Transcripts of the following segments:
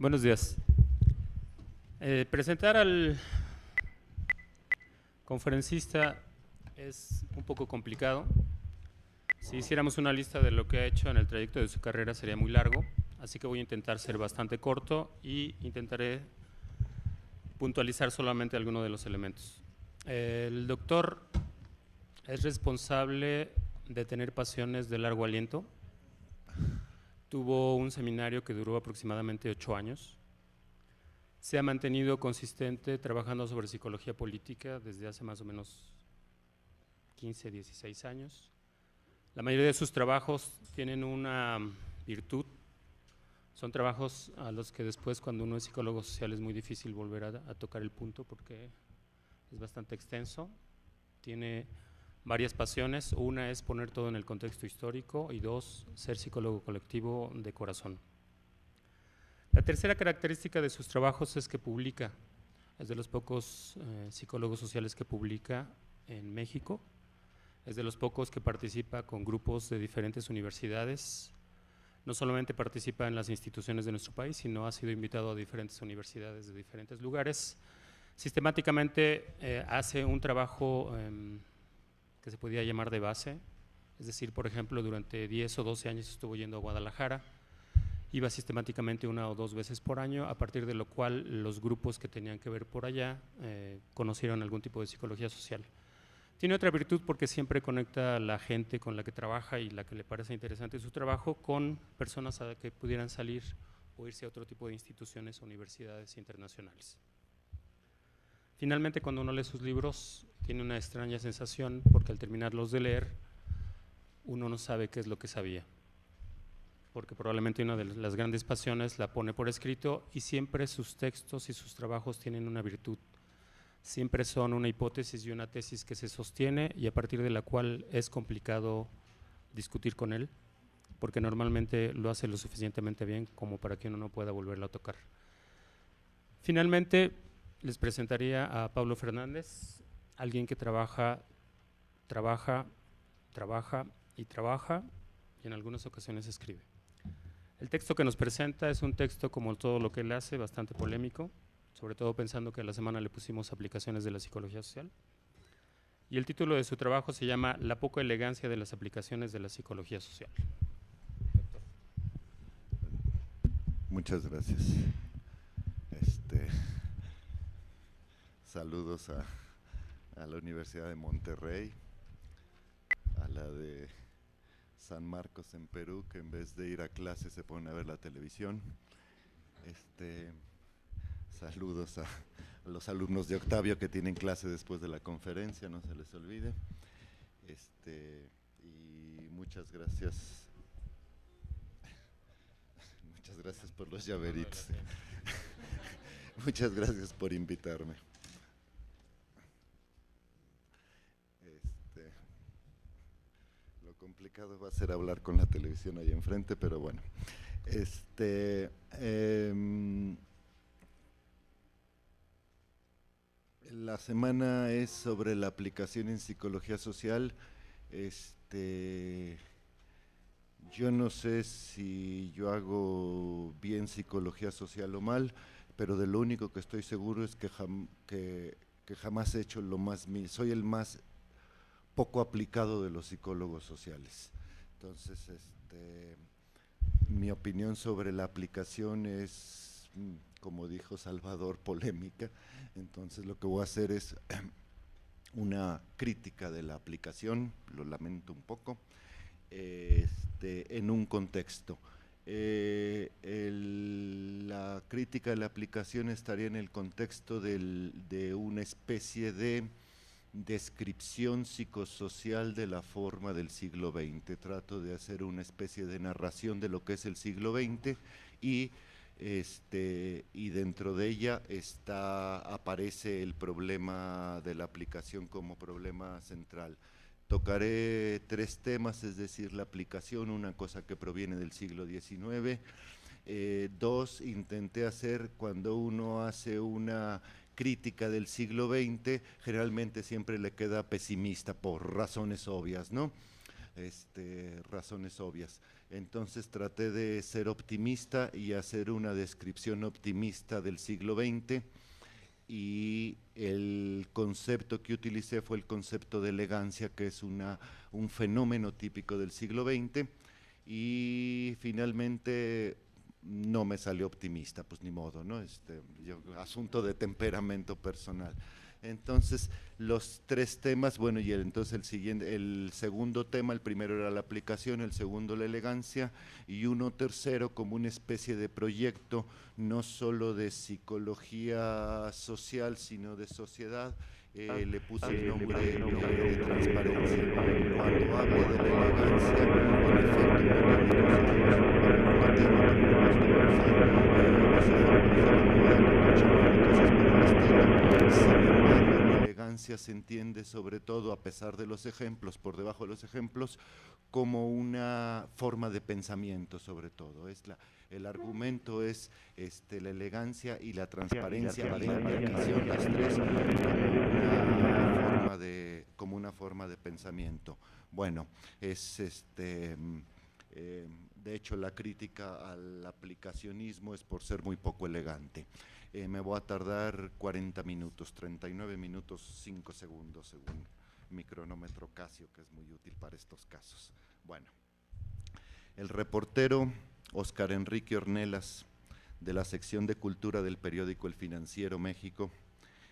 Buenos días. Presentar al conferencista es un poco complicado. Si hiciéramos una lista de lo que ha hecho en el trayecto de su carrera sería muy largo, así que voy a intentar ser bastante corto y intentaré puntualizar solamente algunos de los elementos. El doctor es responsable de tener pasiones de largo aliento. Tuvo un seminario que duró aproximadamente 8 años. Se ha mantenido consistente trabajando sobre psicología política desde hace más o menos 15, 16 años. La mayoría de sus trabajos tienen una virtud. Son trabajos a los que después, cuando uno es psicólogo social, es muy difícil volver a tocar el punto porque es bastante extenso. Tiene varias pasiones. Una es poner todo en el contexto histórico y dos, ser psicólogo colectivo de corazón. La tercera característica de sus trabajos es que publica. Es de los pocos psicólogos sociales que publica en México. Es de los pocos que participa con grupos de diferentes universidades. No solamente participa en las instituciones de nuestro país, sino ha sido invitado a diferentes universidades de diferentes lugares. Sistemáticamente hace un trabajo que se podría llamar de base. Es decir, por ejemplo, durante 10 o 12 años estuvo yendo a Guadalajara. Iba sistemáticamente 1 o 2 veces por año, a partir de lo cual los grupos que tenían que ver por allá conocieron algún tipo de psicología social. Tiene otra virtud porque siempre conecta a la gente con la que trabaja y la que le parece interesante su trabajo con personas a que pudieran salir o irse a otro tipo de instituciones o universidades internacionales. Finalmente, cuando uno lee sus libros, tiene una extraña sensación porque al terminarlos de leer, uno no sabe qué es lo que sabía, porque probablemente una de las grandes pasiones la pone por escrito y siempre sus textos y sus trabajos tienen una virtud. Siempre son una hipótesis y una tesis que se sostiene y a partir de la cual es complicado discutir con él, porque normalmente lo hace lo suficientemente bien como para que uno no pueda volverlo a tocar. Finalmente, les presentaría a Pablo Fernández, alguien que trabaja y en algunas ocasiones escribe. El texto que nos presenta es un texto, como todo lo que él hace, bastante polémico, sobre todo pensando que a la semana le pusimos aplicaciones de la psicología social. Y el título de su trabajo se llama La poca elegancia de las aplicaciones de la psicología social. Muchas gracias. Saludos a la Universidad de Monterrey, a la de San Marcos en Perú, que en vez de ir a clase se ponen a ver la televisión. Saludos a los alumnos de Octavio que tienen clase después de la conferencia, no se les olvide. Y muchas gracias. Muchas gracias por los llaveritos. Muchas gracias por invitarme. Lo complicado va a ser hablar con la televisión ahí enfrente, pero bueno. La semana es sobre la aplicación en psicología social. Yo no sé si yo hago bien psicología social o mal, pero de lo único que estoy seguro es que jamás he hecho lo más, soy el más poco aplicado de los psicólogos sociales. Entonces, mi opinión sobre la aplicación es, como dijo Salvador, polémica. Entonces lo que voy a hacer es una crítica de la aplicación, lo lamento un poco, en un contexto. La crítica de la aplicación estaría en el contexto de una especie de descripción psicosocial de la forma del siglo XX. Trato de hacer una especie de narración de lo que es el siglo XX y dentro de ella aparece el problema de la aplicación como problema central. Tocaré 3 temas, es decir, la aplicación, una cosa que proviene del siglo XIX. 2, intenté hacer, cuando uno hace una crítica del siglo XX, generalmente siempre le queda pesimista por razones obvias, ¿no? razones obvias. Entonces traté de ser optimista y hacer una descripción optimista del siglo XX, y el concepto que utilicé fue el concepto de elegancia, que es un fenómeno típico del siglo XX, y finalmente no me salió optimista, pues ni modo, ¿no? Asunto de temperamento personal. Entonces, los tres temas, bueno, y entonces el segundo tema, el primero era la aplicación, el segundo la elegancia, y uno tercero como una especie de proyecto, no solo de psicología social, sino de sociedad. Le puse el nombre de transparencia. Cuando hablo de la elegancia, la elegancia se entiende sobre todo, a pesar de los ejemplos, por debajo de los ejemplos, como una forma de pensamiento sobre todo. El argumento es la elegancia y la transparencia y la aplicación, las tres, como una forma de pensamiento. Bueno, de hecho, la crítica al aplicacionismo es por ser muy poco elegante. Me voy a tardar 40 minutos, 39 minutos, 5 segundos, según mi cronómetro Casio, que es muy útil para estos casos. Bueno, el reportero Óscar Enrique Ornelas, de la sección de Cultura del periódico El Financiero México,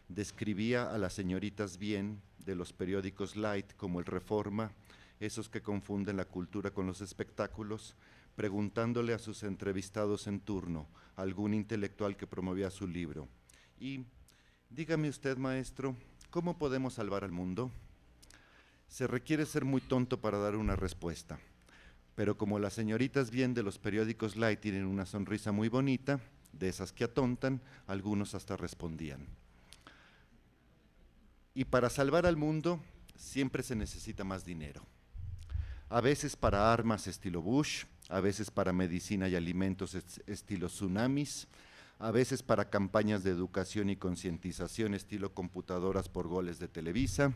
describía a las señoritas bien de los periódicos light como el Reforma, esos que confunden la cultura con los espectáculos, preguntándole a sus entrevistados en turno, a algún intelectual que promovía su libro: y dígame usted, maestro, ¿cómo podemos salvar al mundo? Se requiere ser muy tonto para dar una respuesta, pero como las señoritas bien de los periódicos light tienen una sonrisa muy bonita, de esas que atontan, algunos hasta respondían. Y para salvar al mundo siempre se necesita más dinero. A veces para armas estilo Bush, a veces para medicina y alimentos estilo tsunamis, a veces para campañas de educación y concientización estilo computadoras por goles de Televisa,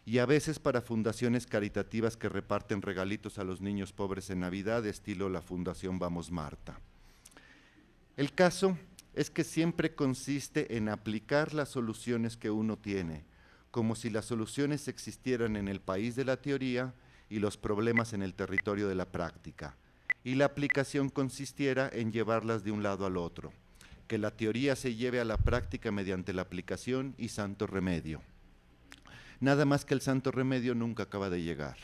y a veces para fundaciones caritativas que reparten regalitos a los niños pobres en Navidad, estilo la Fundación Vamos Marta. El caso es que siempre consiste en aplicar las soluciones que uno tiene, como si las soluciones existieran en el país de la teoría y los problemas en el territorio de la práctica, y la aplicación consistiera en llevarlas de un lado al otro, que la teoría se lleve a la práctica mediante la aplicación y santo remedio. Nada más que el santo remedio nunca acaba de llegar,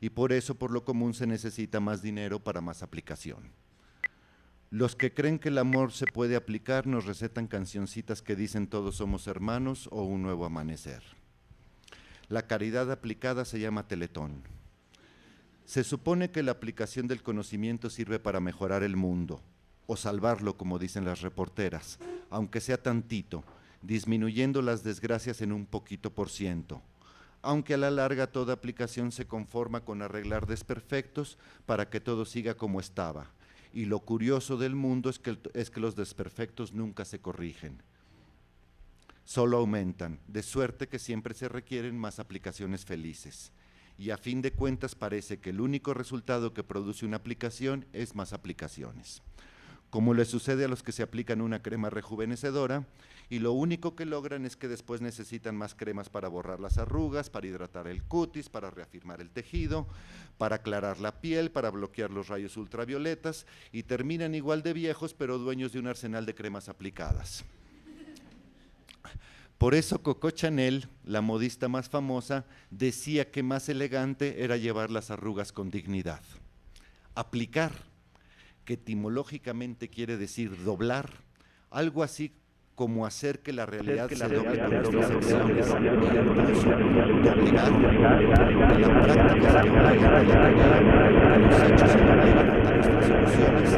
y por eso por lo común se necesita más dinero para más aplicación. Los que creen que el amor se puede aplicar nos recetan cancioncitas que dicen todos somos hermanos o un nuevo amanecer. La caridad aplicada se llama Teletón. Se supone que la aplicación del conocimiento sirve para mejorar el mundo, o salvarlo, como dicen las reporteras, aunque sea tantito, disminuyendo las desgracias en un poquito %, aunque a la larga toda aplicación se conforma con arreglar desperfectos para que todo siga como estaba. Y lo curioso del mundo es que los desperfectos nunca se corrigen, solo aumentan, de suerte que siempre se requieren más aplicaciones felices. Y a fin de cuentas parece que el único resultado que produce una aplicación es más aplicaciones. Como le sucede a los que se aplican una crema rejuvenecedora y lo único que logran es que después necesitan más cremas para borrar las arrugas, para hidratar el cutis, para reafirmar el tejido, para aclarar la piel, para bloquear los rayos ultravioletas, y terminan igual de viejos pero dueños de un arsenal de cremas aplicadas. Por eso Coco Chanel, la modista más famosa, decía que más elegante era llevar las arrugas con dignidad. Aplicar, que etimológicamente quiere decir doblar, algo así como hacer que la realidad se doble con nuestras acciones, e incluso doblegar, que la práctica se doblega ante la teoría, que los hechos se doblegan ante nuestras soluciones,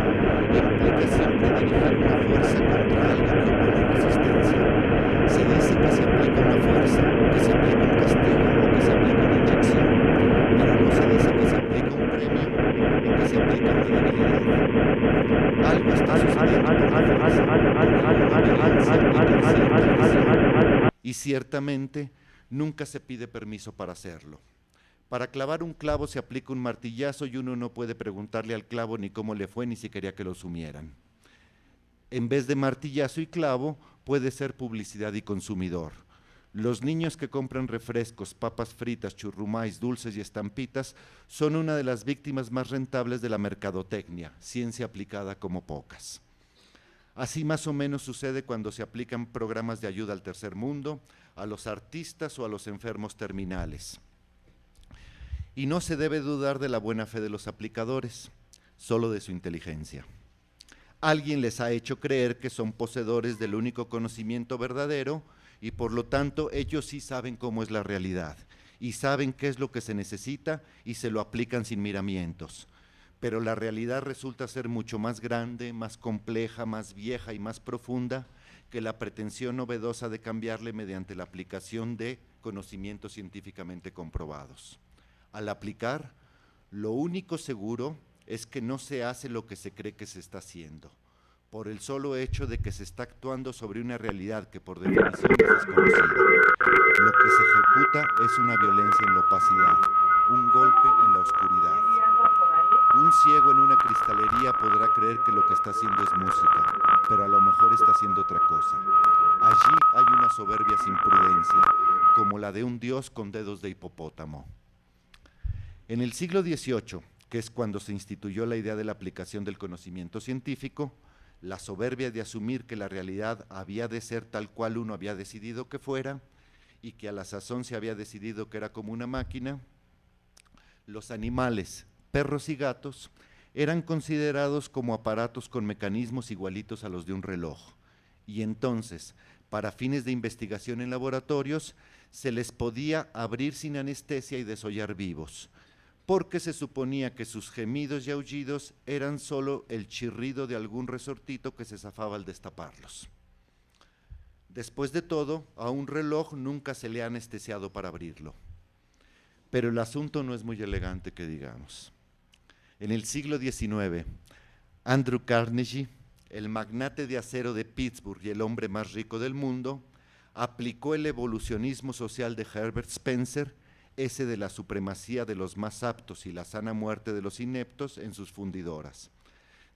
implica siempre dirigir una fuerza contra algo que opone resistencia. Se dice que se aplica una fuerza, que se aplica un castigo o que se aplica una inyección, pero no se dice que se aplica un premio o que se aplica una debilidad. Algo está sucediendo y ciertamente nunca se pide permiso para hacerlo. Para clavar un clavo se aplica un martillazo y uno no puede preguntarle al clavo ni cómo le fue ni si quería que lo sumieran. En vez de martillazo y clavo, puede ser publicidad y consumidor. Los niños que compran refrescos, papas fritas, churrumais, dulces y estampitas son una de las víctimas más rentables de la mercadotecnia, ciencia aplicada como pocas. Así más o menos sucede cuando se aplican programas de ayuda al tercer mundo, a los artistas o a los enfermos terminales. Y no se debe dudar de la buena fe de los aplicadores, solo de su inteligencia. Alguien les ha hecho creer que son poseedores del único conocimiento verdadero y por lo tanto ellos sí saben cómo es la realidad y saben qué es lo que se necesita y se lo aplican sin miramientos. Pero la realidad resulta ser mucho más grande, más compleja, más vieja y más profunda que la pretensión novedosa de cambiarle mediante la aplicación de conocimientos científicamente comprobados. Al aplicar, lo único seguro es que no se hace lo que se cree que se está haciendo, por el solo hecho de que se está actuando sobre una realidad que por definición es desconocida. Lo que se ejecuta es una violencia en la opacidad, un golpe en la oscuridad. Un ciego en una cristalería podrá creer que lo que está haciendo es música, pero a lo mejor está haciendo otra cosa. Allí hay una soberbia sin prudencia, como la de un dios con dedos de hipopótamo. En el siglo XVIII, que es cuando se instituyó la idea de la aplicación del conocimiento científico, la soberbia de asumir que la realidad había de ser tal cual uno había decidido que fuera y que a la sazón se había decidido que era como una máquina, los animales, perros y gatos, eran considerados como aparatos con mecanismos igualitos a los de un reloj. Y entonces, para fines de investigación en laboratorios, se les podía abrir sin anestesia y desollar vivos, porque se suponía que sus gemidos y aullidos eran solo el chirrido de algún resortito que se zafaba al destaparlos. Después de todo, a un reloj nunca se le ha anestesiado para abrirlo. Pero el asunto no es muy elegante que digamos. En el siglo XIX, Andrew Carnegie, el magnate de acero de Pittsburgh y el hombre más rico del mundo, aplicó el evolucionismo social de Herbert Spencer, ese de la supremacía de los más aptos y la sana muerte de los ineptos en sus fundidoras,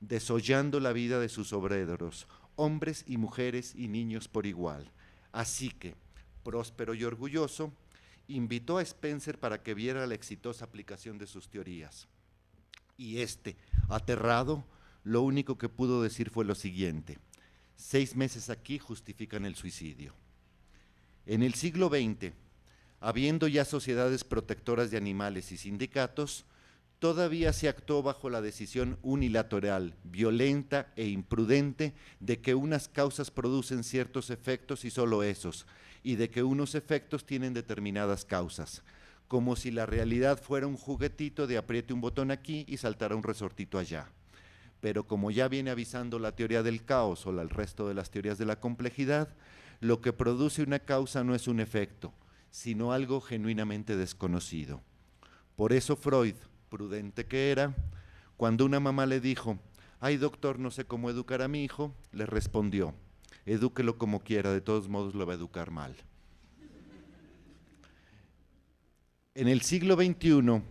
desollando la vida de sus obreros, hombres y mujeres y niños por igual. Así que, próspero y orgulloso, invitó a Spencer para que viera la exitosa aplicación de sus teorías. Y este, aterrado, lo único que pudo decir fue lo siguiente: 6 meses aquí justifican el suicidio. En el siglo XX, habiendo ya sociedades protectoras de animales y sindicatos, todavía se actuó bajo la decisión unilateral, violenta e imprudente de que unas causas producen ciertos efectos y solo esos, y de que unos efectos tienen determinadas causas, como si la realidad fuera un juguetito de apriete un botón aquí y saltará un resortito allá. Pero como ya viene avisando la teoría del caos o el resto de las teorías de la complejidad, lo que produce una causa no es un efecto, sino algo genuinamente desconocido. Por eso Freud, prudente que era, cuando una mamá le dijo: «Ay, doctor, no sé cómo educar a mi hijo», le respondió: «Edúquelo como quiera, de todos modos lo va a educar mal». En el siglo XXI,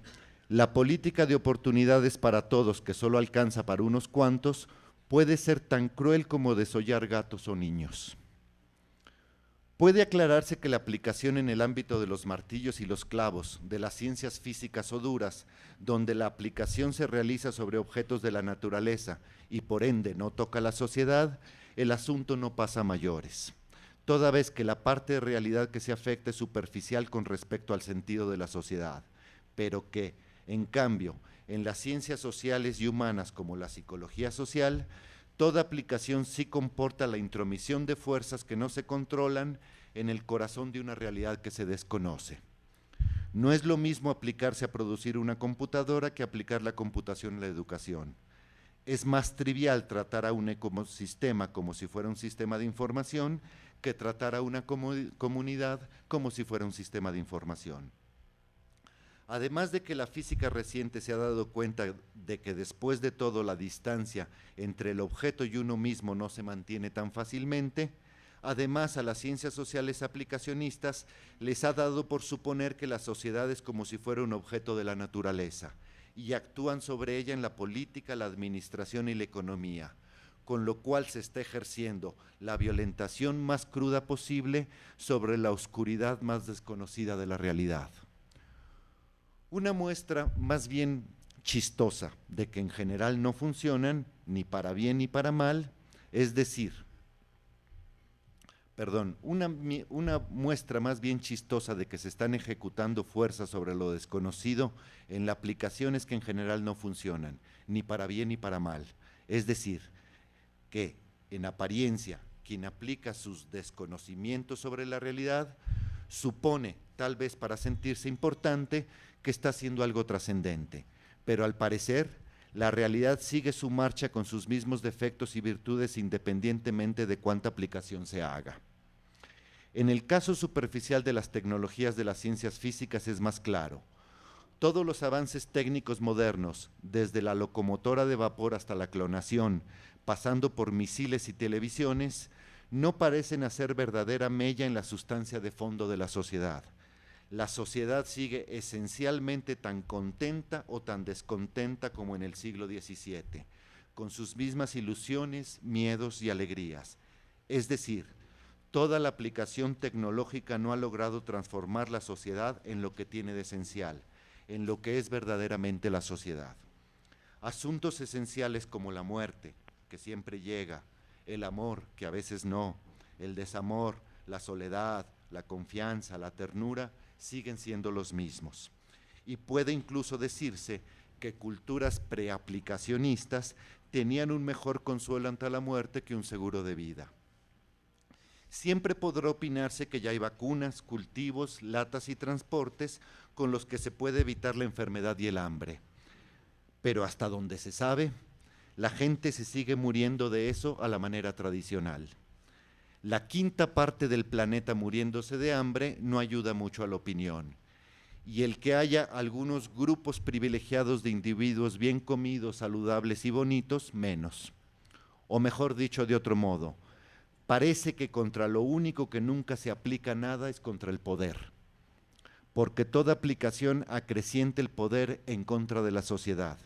la política de oportunidades para todos, que solo alcanza para unos cuantos, puede ser tan cruel como desollar gatos o niños. Puede aclararse que la aplicación en el ámbito de los martillos y los clavos, de las ciencias físicas o duras, donde la aplicación se realiza sobre objetos de la naturaleza y por ende no toca a la sociedad, el asunto no pasa a mayores, toda vez que la parte de realidad que se afecta es superficial con respecto al sentido de la sociedad, pero que, en cambio, en las ciencias sociales y humanas como la psicología social, toda aplicación sí comporta la intromisión de fuerzas que no se controlan en el corazón de una realidad que se desconoce. No es lo mismo aplicarse a producir una computadora que aplicar la computación a la educación. Es más trivial tratar a un ecosistema como si fuera un sistema de información que tratar a una comunidad como si fuera un sistema de información. Además de que la física reciente se ha dado cuenta de que después de todo la distancia entre el objeto y uno mismo no se mantiene tan fácilmente, Además, a las ciencias sociales aplicacionistas les ha dado por suponer que la sociedad es como si fuera un objeto de la naturaleza y actúan sobre ella en la política, la administración y la economía, con lo cual se está ejerciendo la violentación más cruda posible sobre la oscuridad más desconocida de la realidad. Una muestra más bien chistosa de que en general no funcionan ni para bien ni para mal, es decir, una muestra más bien chistosa de que se están ejecutando fuerzas sobre lo desconocido en la aplicación es que en general no funcionan, ni para bien ni para mal. Es decir, que en apariencia quien aplica sus desconocimientos sobre la realidad supone, tal vez para sentirse importante, que está haciendo algo trascendente, pero al parecer la realidad sigue su marcha con sus mismos defectos y virtudes independientemente de cuánta aplicación se haga. En el caso superficial de las tecnologías de las ciencias físicas es más claro. Todos los avances técnicos modernos, desde la locomotora de vapor hasta la clonación, pasando por misiles y televisiones, no parecen hacer verdadera mella en la sustancia de fondo de la sociedad. La sociedad sigue esencialmente tan contenta o tan descontenta como en el siglo XVII, con sus mismas ilusiones, miedos y alegrías. Es decir, toda la aplicación tecnológica no ha logrado transformar la sociedad en lo que tiene de esencial, en lo que es verdaderamente la sociedad. Asuntos esenciales como la muerte, que siempre llega, el amor, que a veces no, el desamor, la soledad, la confianza, la ternura, siguen siendo los mismos. Y puede incluso decirse que culturas preaplicacionistas tenían un mejor consuelo ante la muerte que un seguro de vida. Siempre podrá opinarse que ya hay vacunas, cultivos, latas y transportes con los que se puede evitar la enfermedad y el hambre. Pero hasta donde se sabe, la gente se sigue muriendo de eso a la manera tradicional. La quinta parte del planeta muriéndose de hambre no ayuda mucho a la opinión. Y el que haya algunos grupos privilegiados de individuos bien comidos, saludables y bonitos, menos. O mejor dicho de otro modo, parece que contra lo único que nunca se aplica nada es contra el poder. Porque toda aplicación acrecienta el poder en contra de la sociedad.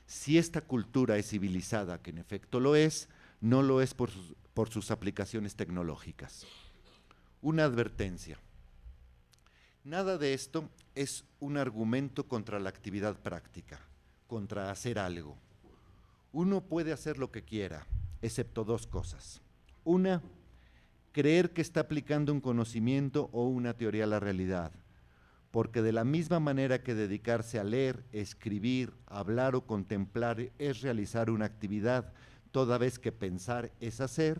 Si esta cultura es civilizada, que en efecto lo es, no lo es por sus aplicaciones tecnológicas. Una advertencia. Nada de esto es un argumento contra la actividad práctica, contra hacer algo. Uno puede hacer lo que quiera, excepto dos cosas. Una, creer que está aplicando un conocimiento o una teoría a la realidad, porque de la misma manera que dedicarse a leer, escribir, hablar o contemplar es realizar una actividad, toda vez que pensar es hacer,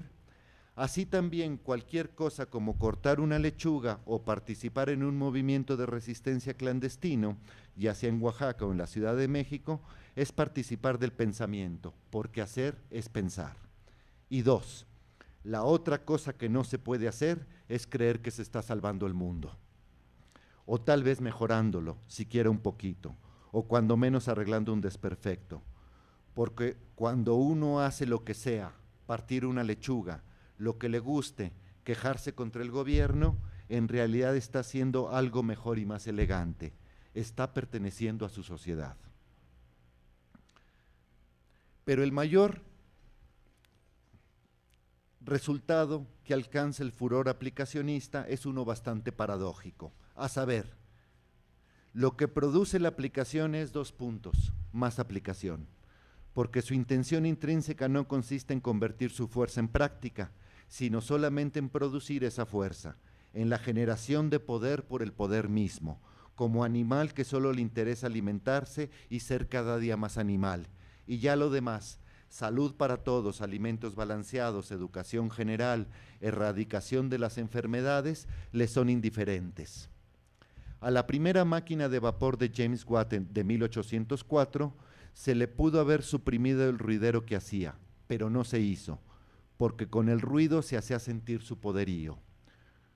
así también cualquier cosa como cortar una lechuga o participar en un movimiento de resistencia clandestino, ya sea en Oaxaca o en la Ciudad de México, es participar del pensamiento, porque hacer es pensar. Y dos, la otra cosa que no se puede hacer es creer que se está salvando el mundo, o tal vez mejorándolo, siquiera un poquito, o cuando menos arreglando un desperfecto. Porque cuando uno hace lo que sea, partir una lechuga, lo que le guste, quejarse contra el gobierno, en realidad está haciendo algo mejor y más elegante. Está perteneciendo a su sociedad. Pero el mayor resultado que alcanza el furor aplicacionista es uno bastante paradójico, a saber, lo que produce la aplicación es dos puntos, más aplicación, porque su intención intrínseca no consiste en convertir su fuerza en práctica, sino solamente en producir esa fuerza, en la generación de poder por el poder mismo, como animal que solo le interesa alimentarse y ser cada día más animal, y ya lo demás, salud para todos, alimentos balanceados, educación general, erradicación de las enfermedades, le son indiferentes. A la primera máquina de vapor de James Watt de 1804 se le pudo haber suprimido el ruidero que hacía, pero no se hizo, porque con el ruido se hacía sentir su poderío.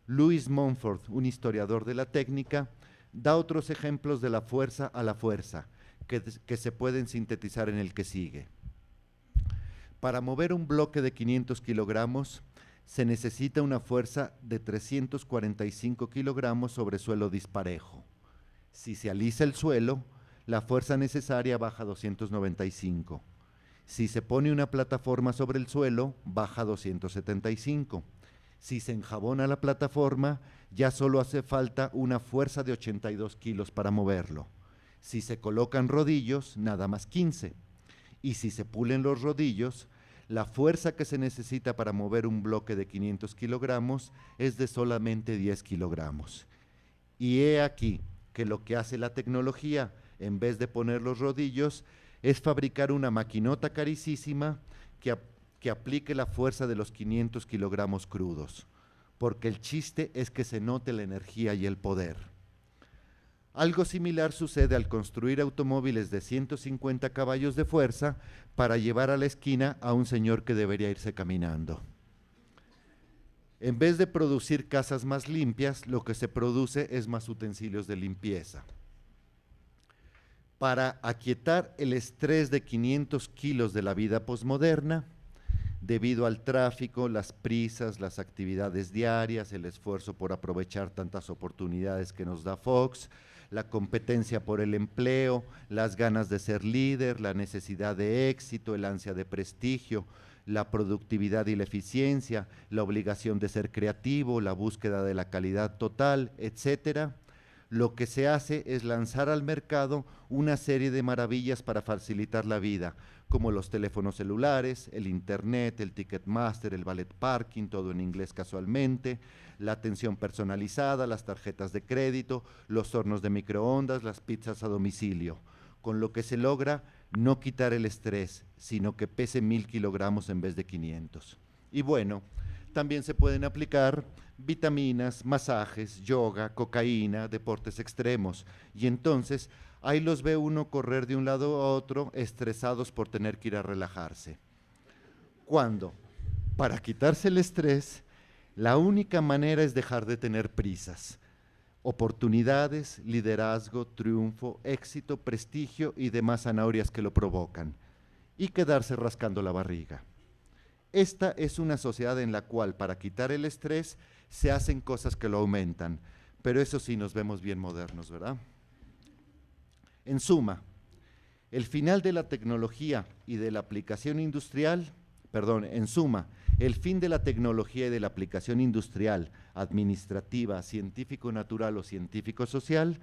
Louis Mumford, un historiador de la técnica, da otros ejemplos de la fuerza a la fuerza, que se pueden sintetizar en el que sigue. Para mover un bloque de 500 kilogramos, se necesita una fuerza de 345 kilogramos sobre suelo disparejo. Si se alisa el suelo, la fuerza necesaria baja a 295. Si se pone una plataforma sobre el suelo, baja a 275. Si se enjabona la plataforma, ya solo hace falta una fuerza de 82 kilos para moverlo. Si se colocan rodillos, nada más 15. Y si se pulen los rodillos, la fuerza que se necesita para mover un bloque de 500 kilogramos es de solamente 10 kilogramos. Y he aquí que lo que hace la tecnología, en vez de poner los rodillos, es fabricar una maquinota caricísima que aplique la fuerza de los 500 kilogramos crudos, porque el chiste es que se note la energía y el poder. Algo similar sucede al construir automóviles de 150 caballos de fuerza para llevar a la esquina a un señor que debería irse caminando. En vez de producir casas más limpias, lo que se produce es más utensilios de limpieza. Para aquietar el estrés de 500 kilos de la vida posmoderna, debido al tráfico, las prisas, las actividades diarias, el esfuerzo por aprovechar tantas oportunidades que nos da Fox, la competencia por el empleo, las ganas de ser líder, la necesidad de éxito, el ansia de prestigio, la productividad y la eficiencia, la obligación de ser creativo, la búsqueda de la calidad total, etcétera, lo que se hace es lanzar al mercado una serie de maravillas para facilitar la vida, como los teléfonos celulares, el internet, el Ticketmaster, el valet parking, todo en inglés casualmente, la atención personalizada, las tarjetas de crédito, los hornos de microondas, las pizzas a domicilio, con lo que se logra no quitar el estrés, sino que pese 1000 kilogramos en vez de 500. Y bueno, también se pueden aplicar vitaminas, masajes, yoga, cocaína, deportes extremos, y entonces ahí los ve uno correr de un lado a otro estresados por tener que ir a relajarse. ¿Cuándo? Para quitarse el estrés, la única manera es dejar de tener prisas. Oportunidades, liderazgo, triunfo, éxito, prestigio y demás zanahorias que lo provocan, y quedarse rascando la barriga. Esta es una sociedad en la cual para quitar el estrés se hacen cosas que lo aumentan, pero eso sí nos vemos bien modernos, ¿verdad? En suma, el final de la tecnología y de la aplicación industrial, el fin de la tecnología y de la aplicación industrial, administrativa, científico-natural o científico-social,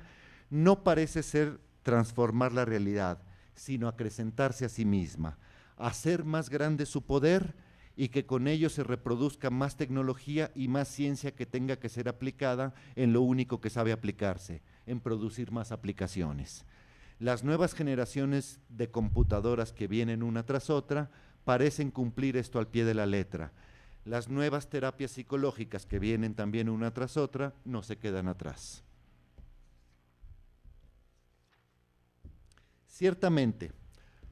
no parece ser transformar la realidad, sino acrecentarse a sí misma, hacer más grande su poder y que con ello se reproduzca más tecnología y más ciencia que tenga que ser aplicada en lo único que sabe aplicarse, en producir más aplicaciones. Las nuevas generaciones de computadoras que vienen una tras otra parecen cumplir esto al pie de la letra. Las nuevas terapias psicológicas que vienen también una tras otra no se quedan atrás. Ciertamente,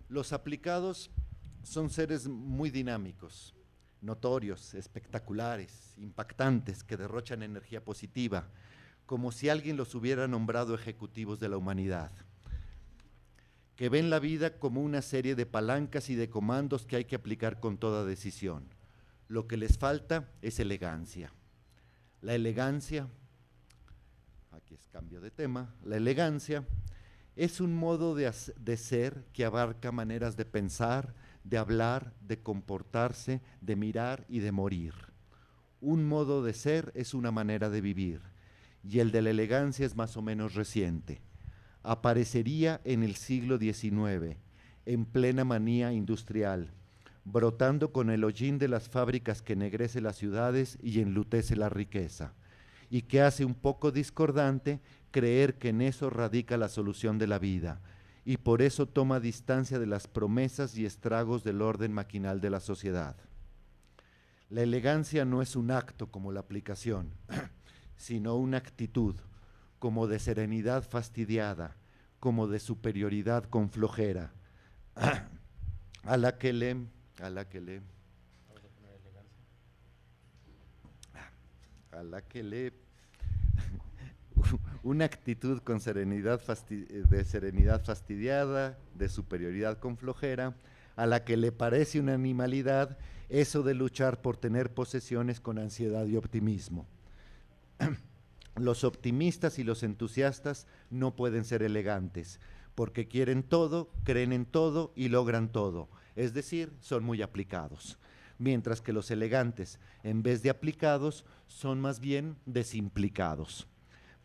los aplicados son seres muy dinámicos, notorios, espectaculares, impactantes, que derrochan energía positiva, como si alguien los hubiera nombrado ejecutivos de la humanidad, que ven la vida como una serie de palancas y de comandos que hay que aplicar con toda decisión. Lo que les falta es elegancia. La elegancia, aquí es cambio de tema, la elegancia es un modo de ser que abarca maneras de pensar, de hablar, de comportarse, de mirar y de morir. Un modo de ser es una manera de vivir, y el de la elegancia es más o menos reciente. Aparecería en el siglo XIX, en plena manía industrial, brotando con el hollín de las fábricas que ennegrece las ciudades y enlutece la riqueza, y que hace un poco discordante creer que en eso radica la solución de la vida, y por eso toma distancia de las promesas y estragos del orden maquinal de la sociedad. La elegancia no es un acto como la aplicación, sino una actitud, como de serenidad fastidiada, como de superioridad con flojera, a la que le una actitud con serenidad de serenidad fastidiada, de superioridad con flojera, a la que le parece una animalidad Eso de luchar por tener posesiones con ansiedad y optimismo. Los optimistas y los entusiastas no pueden ser elegantes, porque quieren todo, creen en todo y logran todo, es decir, son muy aplicados. Mientras que los elegantes, en vez de aplicados, son más bien desimplicados.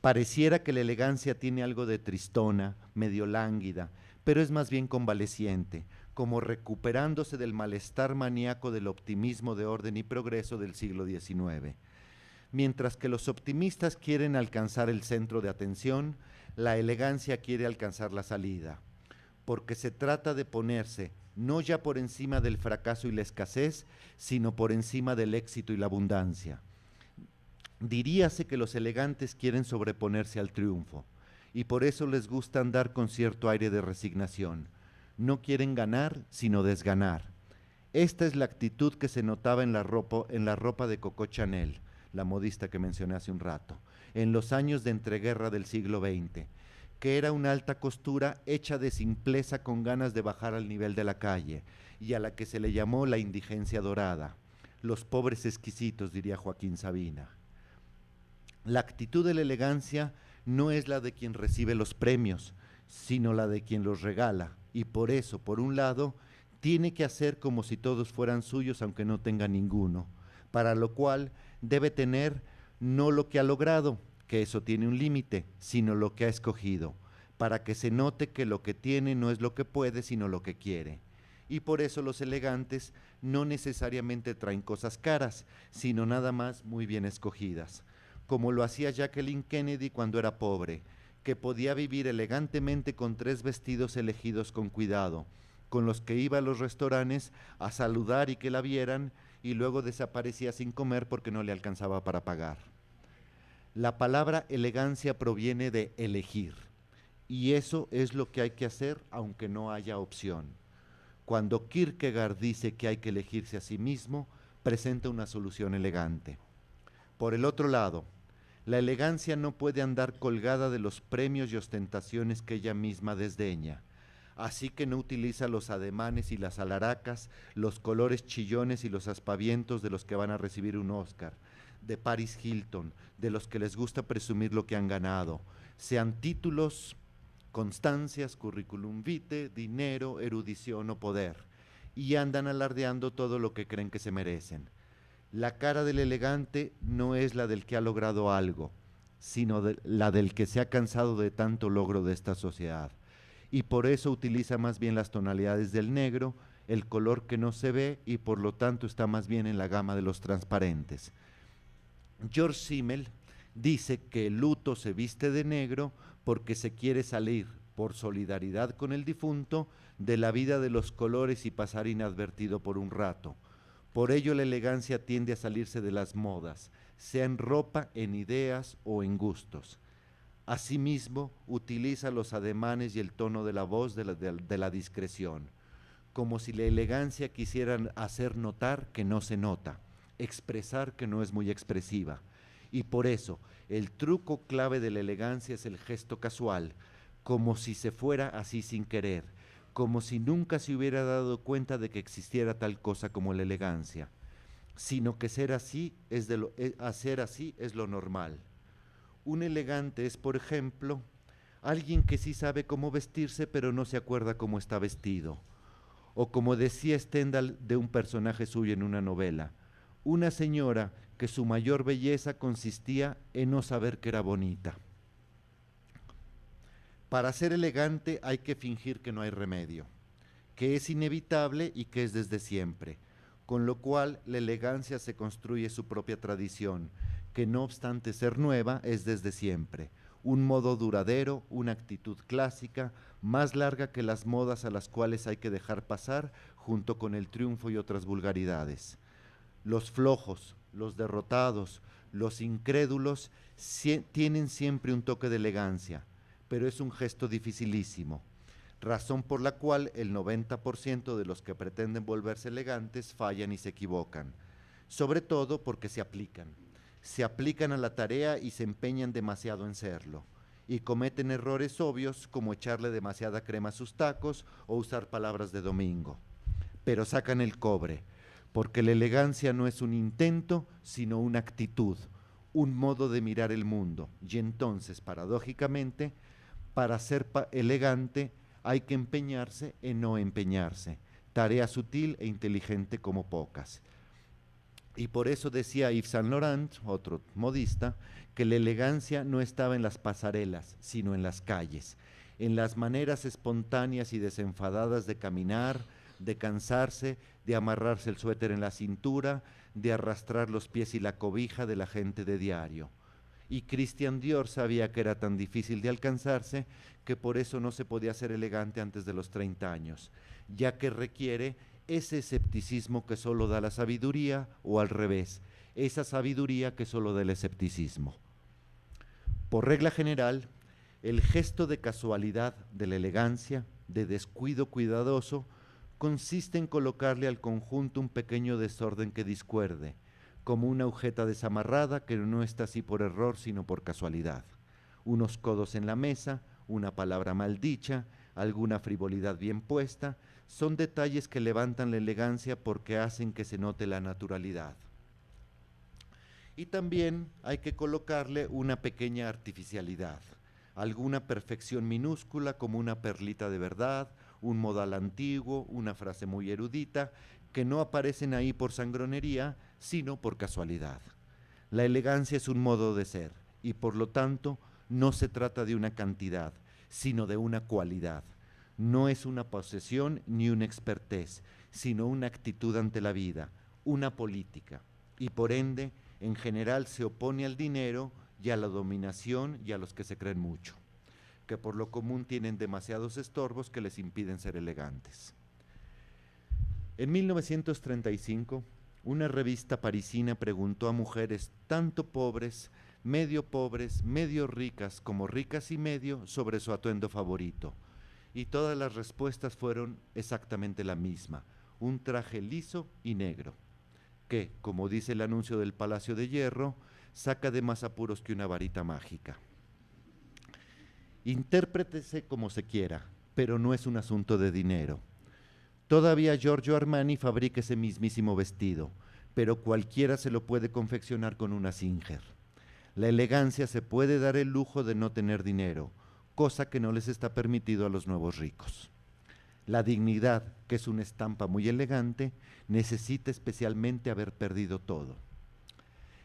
Pareciera que la elegancia tiene algo de tristona, medio lánguida, pero es más bien convaleciente, como recuperándose del malestar maníaco del optimismo de orden y progreso del siglo XIX. Mientras que los optimistas quieren alcanzar el centro de atención, la elegancia quiere alcanzar la salida, porque se trata de ponerse no ya por encima del fracaso y la escasez, sino por encima del éxito y la abundancia. Diríase que los elegantes quieren sobreponerse al triunfo, y por eso les gusta andar con cierto aire de resignación. No quieren ganar, sino desganar. Esta es la actitud que se notaba en la ropa de Coco Chanel, la modista que mencioné hace un rato, en los años de entreguerra del siglo XX, que era una alta costura hecha de simpleza con ganas de bajar al nivel de la calle, y a la que se le llamó la indigencia dorada. Los pobres exquisitos, diría Joaquín Sabina. La actitud de la elegancia no es la de quien recibe los premios, sino la de quien los regala, y por eso, por un lado, tiene que hacer como si todos fueran suyos aunque no tenga ninguno, para lo cual debe tener no lo que ha logrado, que eso tiene un límite, sino lo que ha escogido, para que se note que lo que tiene no es lo que puede, sino lo que quiere. Y por eso los elegantes no necesariamente traen cosas caras, sino nada más muy bien escogidas, como lo hacía Jacqueline Kennedy cuando era pobre, que podía vivir elegantemente con 3 vestidos elegidos con cuidado, con los que iba a los restaurantes a saludar y que la vieran, y luego desaparecía sin comer porque no le alcanzaba para pagar. La palabra elegancia proviene de elegir, y eso es lo que hay que hacer aunque no haya opción. Cuando Kierkegaard dice que hay que elegirse a sí mismo, presenta una solución elegante. Por el otro lado, la elegancia no puede andar colgada de los premios y ostentaciones que ella misma desdeña, así que no utiliza los ademanes y las alaracas, los colores chillones y los aspavientos de los que van a recibir un Oscar, de Paris Hilton, de los que les gusta presumir lo que han ganado, sean títulos, constancias, curriculum vitae, dinero, erudición o poder, y andan alardeando todo lo que creen que se merecen. La cara del elegante no es la del que ha logrado algo, sino la del que se ha cansado de tanto logro de esta sociedad, y por eso utiliza más bien las tonalidades del negro, el color que no se ve y por lo tanto está más bien en la gama de los transparentes. George Simmel dice que el luto se viste de negro porque se quiere salir, por solidaridad con el difunto, de la vida de los colores y pasar inadvertido por un rato. Por ello la elegancia tiende a salirse de las modas, sea en ropa, en ideas o en gustos. Asimismo, utiliza los ademanes y el tono de la voz de la discreción, como si la elegancia quisiera hacer notar que no se nota, expresar que no es muy expresiva. Y por eso, el truco clave de la elegancia es el gesto casual, como si se fuera así sin querer, como si nunca se hubiera dado cuenta de que existiera tal cosa como la elegancia, sino que hacer así es lo normal. Un elegante es, por ejemplo, alguien que sí sabe cómo vestirse, pero no se acuerda cómo está vestido. O como decía Stendhal de un personaje suyo en una novela, una señora que su mayor belleza consistía en no saber que era bonita. Para ser elegante hay que fingir que no hay remedio, que es inevitable y que es desde siempre, con lo cual la elegancia se construye su propia tradición, que no obstante ser nueva es desde siempre, un modo duradero, una actitud clásica, más larga que las modas a las cuales hay que dejar pasar junto con el triunfo y otras vulgaridades. Los flojos, los derrotados, los incrédulos tienen siempre un toque de elegancia, pero es un gesto dificilísimo, razón por la cual el 90% de los que pretenden volverse elegantes fallan y se equivocan, sobre todo porque se aplican a la tarea y se empeñan demasiado en serlo, y cometen errores obvios como echarle demasiada crema a sus tacos o usar palabras de domingo. Pero sacan el cobre, porque la elegancia no es un intento, sino una actitud, un modo de mirar el mundo. Y entonces, paradójicamente, para ser elegante hay que empeñarse en no empeñarse, tarea sutil e inteligente como pocas. Y por eso decía Yves Saint Laurent, otro modista, que la elegancia no estaba en las pasarelas, sino en las calles, en las maneras espontáneas y desenfadadas de caminar, de cansarse, de amarrarse el suéter en la cintura, de arrastrar los pies y la cobija de la gente de diario. Y Christian Dior sabía que era tan difícil de alcanzarse que por eso no se podía ser elegante antes de los 30 años, ya que requiere ese escepticismo que solo da la sabiduría, o al revés, esa sabiduría que solo da el escepticismo. Por regla general, el gesto de casualidad de la elegancia, de descuido cuidadoso, consiste en colocarle al conjunto un pequeño desorden que discuerde, como una agujeta desamarrada que no está así por error, sino por casualidad. Unos codos en la mesa, una palabra mal dicha, alguna frivolidad bien puesta, son detalles que levantan la elegancia porque hacen que se note la naturalidad. Y también hay que colocarle una pequeña artificialidad, alguna perfección minúscula como una perlita de verdad, un modal antiguo, una frase muy erudita, que no aparecen ahí por sangronería, sino por casualidad. La elegancia es un modo de ser y por lo tanto no se trata de una cantidad, sino de una cualidad. No es una posesión ni una expertez, sino una actitud ante la vida, una política, y por ende, en general se opone al dinero y a la dominación y a los que se creen mucho, que por lo común tienen demasiados estorbos que les impiden ser elegantes. En 1935, una revista parisina preguntó a mujeres tanto pobres, medio ricas como ricas y medio sobre su atuendo favorito. Y todas las respuestas fueron exactamente la misma, un traje liso y negro, que, como dice el anuncio del Palacio de Hierro, saca de más apuros que una varita mágica. Intérpretese como se quiera, pero no es un asunto de dinero. Todavía Giorgio Armani fabrica ese mismísimo vestido, pero cualquiera se lo puede confeccionar con una Singer. La elegancia se puede dar el lujo de no tener dinero, cosa que no les está permitido a los nuevos ricos. La dignidad, que es una estampa muy elegante, necesita especialmente haber perdido todo.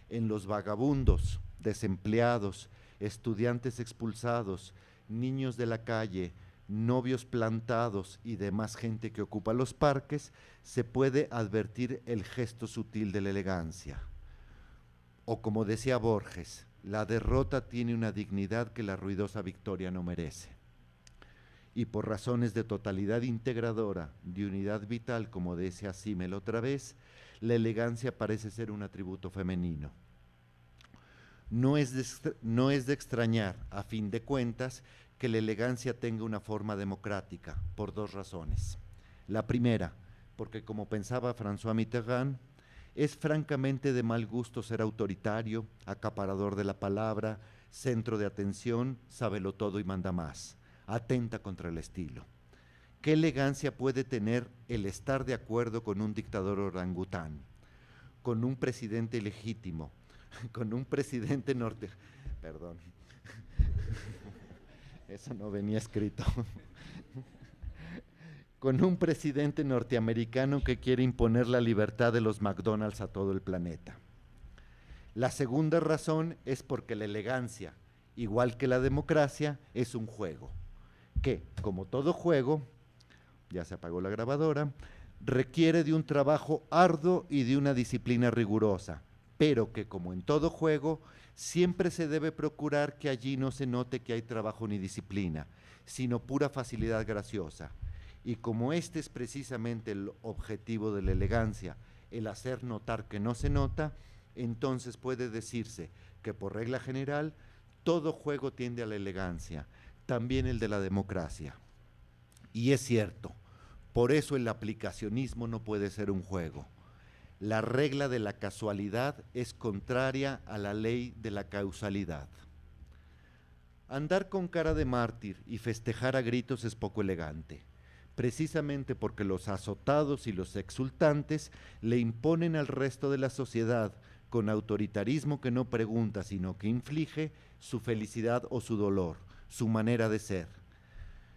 En los vagabundos, desempleados, estudiantes expulsados, niños de la calle, novios plantados y demás gente que ocupa los parques, se puede advertir el gesto sutil de la elegancia. O como decía Borges, la derrota tiene una dignidad que la ruidosa victoria no merece. Y por razones de totalidad integradora, de unidad vital, como decía Simmel otra vez, la elegancia parece ser un atributo femenino. No es de extrañar, a fin de cuentas, que la elegancia tenga una forma democrática, por dos razones. La primera, porque como pensaba François Mitterrand, es francamente de mal gusto ser autoritario, acaparador de la palabra, centro de atención, sábelo todo y manda más, atenta contra el estilo. ¿Qué elegancia puede tener el estar de acuerdo con un dictador orangután, con un presidente ilegítimo, con un presidente Perdón, eso no venía escrito. Con un presidente norteamericano que quiere imponer la libertad de los McDonald's a todo el planeta? La segunda razón es porque la elegancia, igual que la democracia, es un juego, que, como todo juego, ya se apagó la grabadora, requiere de un trabajo arduo y de una disciplina rigurosa, pero que, como en todo juego, siempre se debe procurar que allí no se note que hay trabajo ni disciplina, sino pura facilidad graciosa. Y como este es precisamente el objetivo de la elegancia, el hacer notar que no se nota, entonces puede decirse que por regla general todo juego tiende a la elegancia, también el de la democracia. Y es cierto, por eso el aplicacionismo no puede ser un juego. La regla de la casualidad es contraria a la ley de la causalidad. Andar con cara de mártir y festejar a gritos es poco elegante, precisamente porque los azotados y los exultantes le imponen al resto de la sociedad, con autoritarismo que no pregunta, sino que inflige, su felicidad o su dolor, su manera de ser.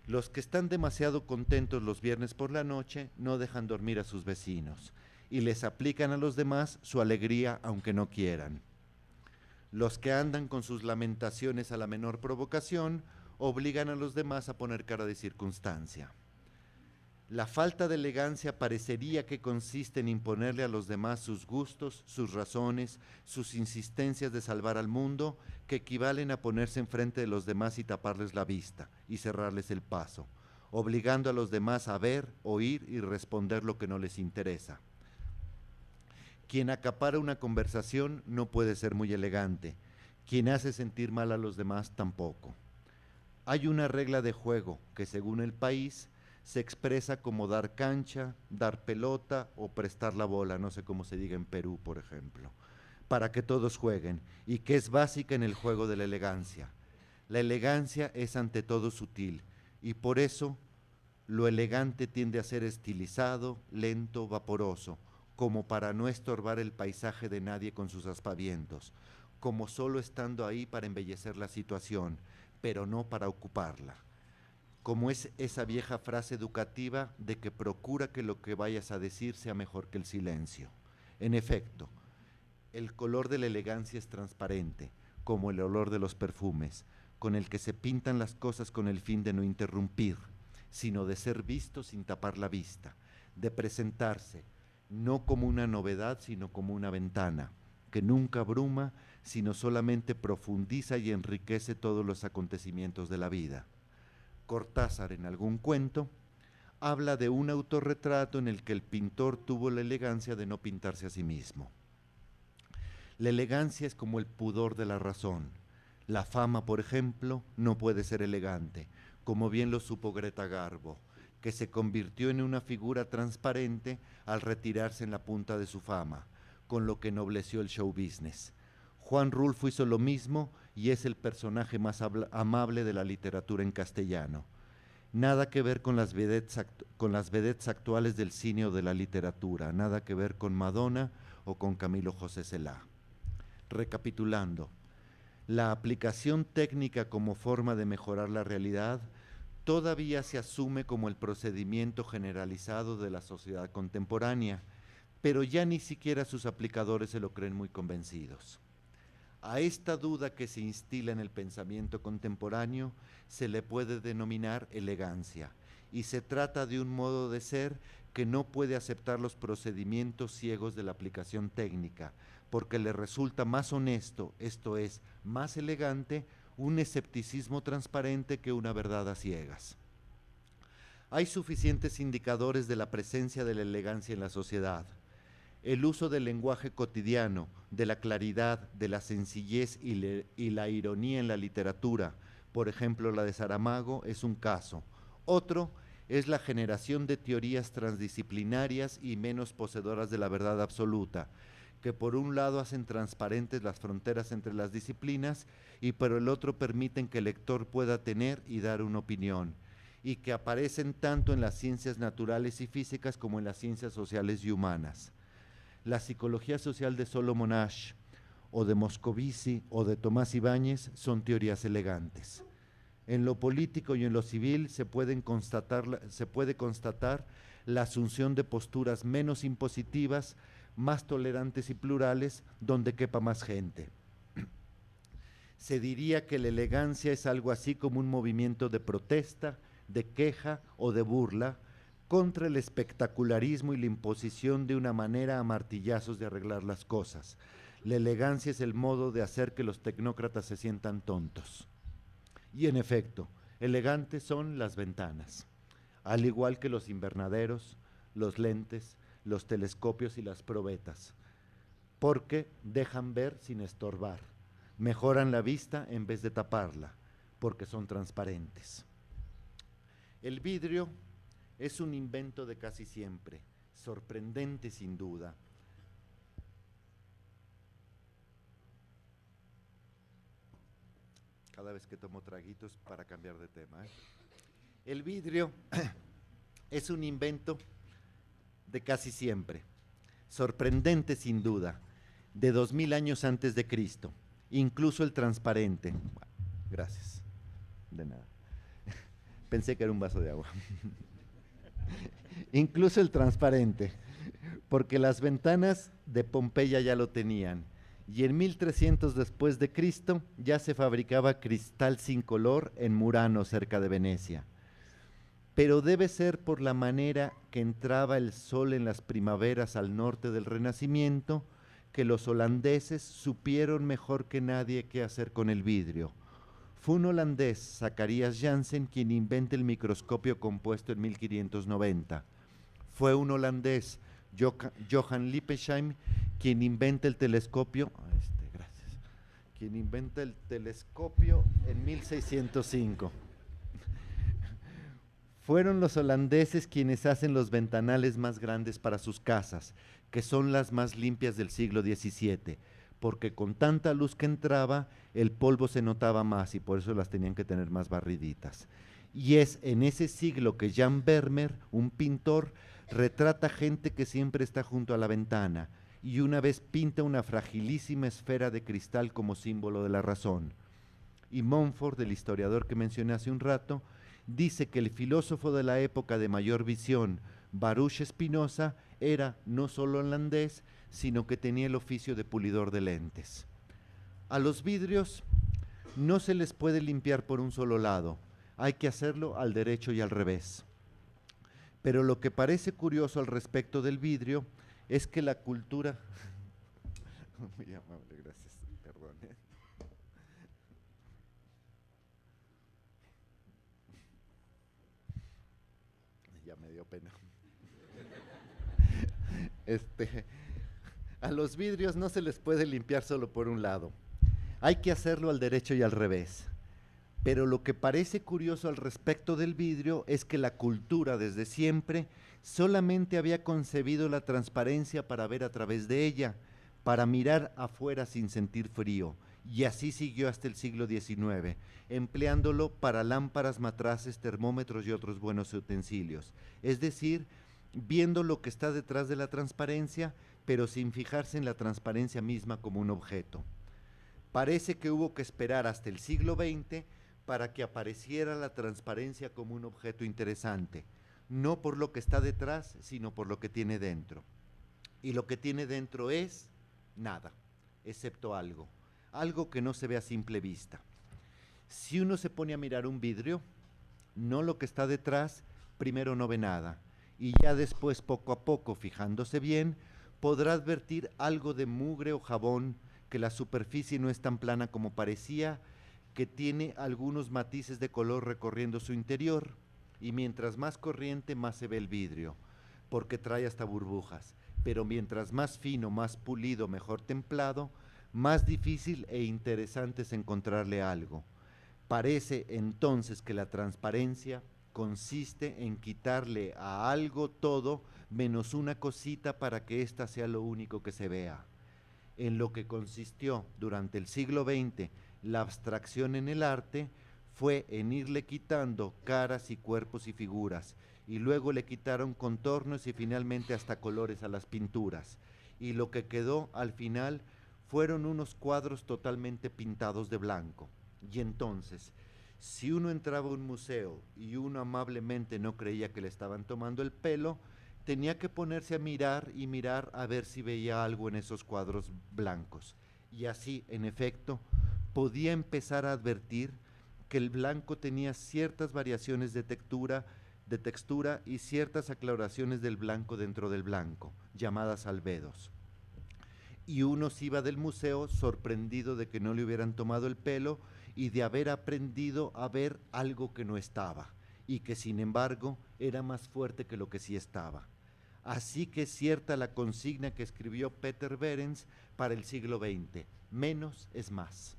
Los que están demasiado contentos los viernes por la noche no dejan dormir a sus vecinos y les aplican a los demás su alegría aunque no quieran. Los que andan con sus lamentaciones a la menor provocación obligan a los demás a poner cara de circunstancia. La falta de elegancia parecería que consiste en imponerle a los demás sus gustos, sus razones, sus insistencias de salvar al mundo, que equivalen a ponerse enfrente de los demás y taparles la vista y cerrarles el paso, obligando a los demás a ver, oír y responder lo que no les interesa. Quien acapara una conversación no puede ser muy elegante. Quien hace sentir mal a los demás tampoco. Hay una regla de juego que, según el país, se expresa como dar cancha, dar pelota o prestar la bola, no sé cómo se diga en Perú, por ejemplo, para que todos jueguen, y que es básica en el juego de la elegancia. La elegancia es ante todo sutil, y por eso lo elegante tiende a ser estilizado, lento, vaporoso, como para no estorbar el paisaje de nadie con sus aspavientos, como solo estando ahí para embellecer la situación, pero no para ocuparla. Como es esa vieja frase educativa de que procura que lo que vayas a decir sea mejor que el silencio. En efecto, el color de la elegancia es transparente, como el olor de los perfumes, con el que se pintan las cosas con el fin de no interrumpir, sino de ser visto sin tapar la vista, de presentarse, no como una novedad, sino como una ventana, que nunca abruma, sino solamente profundiza y enriquece todos los acontecimientos de la vida. Cortázar, en algún cuento, habla de un autorretrato en el que el pintor tuvo la elegancia de no pintarse a sí mismo. La elegancia es como el pudor de la razón. La fama, por ejemplo, no puede ser elegante, como bien lo supo Greta Garbo, que se convirtió en una figura transparente al retirarse en la punta de su fama, con lo que ennobleció el show business. Juan Rulfo hizo lo mismo y es el personaje más amable de la literatura en castellano. Nada que ver con las vedettes actuales del cine o de la literatura, nada que ver con Madonna o con Camilo José Cela. Recapitulando, la aplicación técnica como forma de mejorar la realidad todavía se asume como el procedimiento generalizado de la sociedad contemporánea, pero ya ni siquiera sus aplicadores se lo creen muy convencidos. A esta duda que se instila en el pensamiento contemporáneo se le puede denominar elegancia, y se trata de un modo de ser que no puede aceptar los procedimientos ciegos de la aplicación técnica, porque le resulta más honesto, esto es, más elegante, un escepticismo transparente que una verdad a ciegas. Hay suficientes indicadores de la presencia de la elegancia en la sociedad. El uso del lenguaje cotidiano, de la claridad, de la sencillez y la ironía en la literatura, por ejemplo la de Saramago, es un caso. Otro es la generación de teorías transdisciplinarias y menos poseedoras de la verdad absoluta, que por un lado hacen transparentes las fronteras entre las disciplinas y por el otro permiten que el lector pueda tener y dar una opinión, y que aparecen tanto en las ciencias naturales y físicas como en las ciencias sociales y humanas. La psicología social de Solomon Asch, o de Moscovici, o de Tomás Ibáñez son teorías elegantes. En lo político y en lo civil se puede constatar la asunción de posturas menos impositivas, más tolerantes y plurales, donde quepa más gente. Se diría que la elegancia es algo así como un movimiento de protesta, de queja o de burla, contra el espectacularismo y la imposición de una manera a martillazos de arreglar las cosas. La elegancia es el modo de hacer que los tecnócratas se sientan tontos. Y en efecto, elegantes son las ventanas, al igual que los invernaderos, los lentes, los telescopios y las probetas, porque dejan ver sin estorbar, mejoran la vista en vez de taparla, porque son transparentes. El vidrio es un invento de casi siempre, sorprendente sin duda. Cada vez que tomo traguitos para cambiar de tema. El vidrio Es un invento de casi siempre, sorprendente sin duda, de 2000 años antes de Cristo, incluso el transparente. Gracias, de nada. Pensé que era un vaso de agua. Incluso el transparente, porque las ventanas de Pompeya ya lo tenían, y en 1300 después de Cristo ya se fabricaba cristal sin color en Murano, cerca de Venecia. Pero debe ser por la manera que entraba el sol en las primaveras al norte del Renacimiento que los holandeses supieron mejor que nadie qué hacer con el vidrio. Fue un holandés, Zacharias Janssen, quien inventa el microscopio compuesto en 1590. Fue un holandés, Johann Lippensheim, quien inventa el telescopio, quien inventa el telescopio en 1605. Fueron los holandeses quienes hacen los ventanales más grandes para sus casas, que son las más limpias del siglo XVII, porque con tanta luz que entraba, el polvo se notaba más y por eso las tenían que tener más barriditas. Y es en ese siglo que Jan Vermeer, un pintor, retrata gente que siempre está junto a la ventana y una vez pinta una fragilísima esfera de cristal como símbolo de la razón. Y Montfort, el historiador que mencioné hace un rato, dice que el filósofo de la época de mayor visión, Baruch Spinoza, era no solo holandés, sino que tenía el oficio de pulidor de lentes. A los vidrios no se les puede limpiar por un solo lado, hay que hacerlo al derecho y al revés. Pero lo que parece curioso al respecto del vidrio es que la cultura... Muy amable, gracias, perdón. Ya me dio pena. A los vidrios no se les puede limpiar solo por un lado. Hay que hacerlo al derecho y al revés. Pero lo que parece curioso al respecto del vidrio es que la cultura desde siempre solamente había concebido la transparencia para ver a través de ella, para mirar afuera sin sentir frío, y así siguió hasta el siglo XIX, empleándolo para lámparas, matraces, termómetros y otros buenos utensilios. Es decir, viendo lo que está detrás de la transparencia, pero sin fijarse en la transparencia misma como un objeto. Parece que hubo que esperar hasta el siglo XX para que apareciera la transparencia como un objeto interesante, no por lo que está detrás, sino por lo que tiene dentro. Y lo que tiene dentro es nada, excepto algo que no se ve a simple vista. Si uno se pone a mirar un vidrio, no lo que está detrás, primero no ve nada, y ya después, poco a poco, fijándose bien, podrá advertir algo de mugre o jabón, que la superficie no es tan plana como parecía, que tiene algunos matices de color recorriendo su interior, y mientras más corriente, más se ve el vidrio, porque trae hasta burbujas, pero mientras más fino, más pulido, mejor templado, más difícil e interesante es encontrarle algo. Parece entonces que la transparencia consiste en quitarle a algo todo menos una cosita para que ésta sea lo único que se vea. En lo que consistió durante el siglo XX la abstracción en el arte fue en irle quitando caras y cuerpos y figuras, y luego le quitaron contornos y finalmente hasta colores a las pinturas, y lo que quedó al final fueron unos cuadros totalmente pintados de blanco. Y entonces, si uno entraba a un museo y uno amablemente no creía que le estaban tomando el pelo, tenía que ponerse a mirar y mirar a ver si veía algo en esos cuadros blancos. Y así, en efecto, podía empezar a advertir que el blanco tenía ciertas variaciones de textura y ciertas aclaraciones del blanco dentro del blanco, llamadas albedos. Y uno se iba del museo sorprendido de que no le hubieran tomado el pelo y de haber aprendido a ver algo que no estaba, y que sin embargo era más fuerte que lo que sí estaba. Así que es cierta la consigna que escribió Peter Behrens para el siglo XX, menos es más.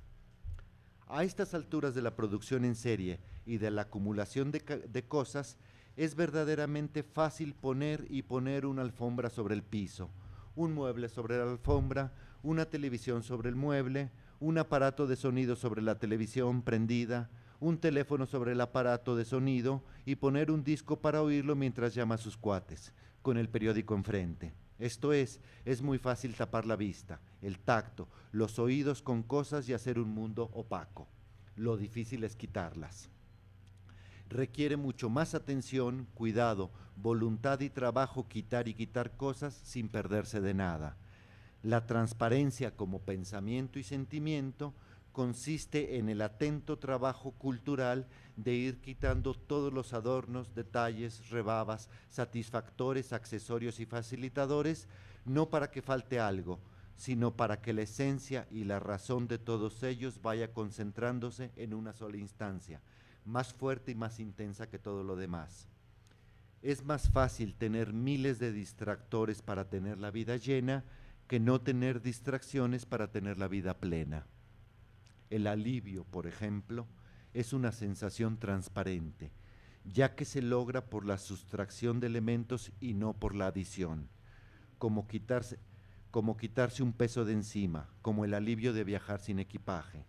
A estas alturas de la producción en serie y de la acumulación de cosas, es verdaderamente fácil poner una alfombra sobre el piso, un mueble sobre la alfombra, una televisión sobre el mueble, un aparato de sonido sobre la televisión prendida, un teléfono sobre el aparato de sonido y poner un disco para oírlo mientras llama a sus cuates, con el periódico enfrente. Esto es muy fácil tapar la vista, el tacto, los oídos con cosas y hacer un mundo opaco. Lo difícil es quitarlas. Requiere mucho más atención, cuidado, voluntad y trabajo quitar y quitar cosas sin perderse de nada. La transparencia como pensamiento y sentimiento consiste en el atento trabajo cultural de ir quitando todos los adornos, detalles, rebabas, satisfactores, accesorios y facilitadores, no para que falte algo, sino para que la esencia y la razón de todos ellos vaya concentrándose en una sola instancia, más fuerte y más intensa que todo lo demás. Es más fácil tener miles de distractores para tener la vida llena que no tener distracciones para tener la vida plena. El alivio, por ejemplo, es una sensación transparente, ya que se logra por la sustracción de elementos y no por la adición, como quitarse un peso de encima, como el alivio de viajar sin equipaje.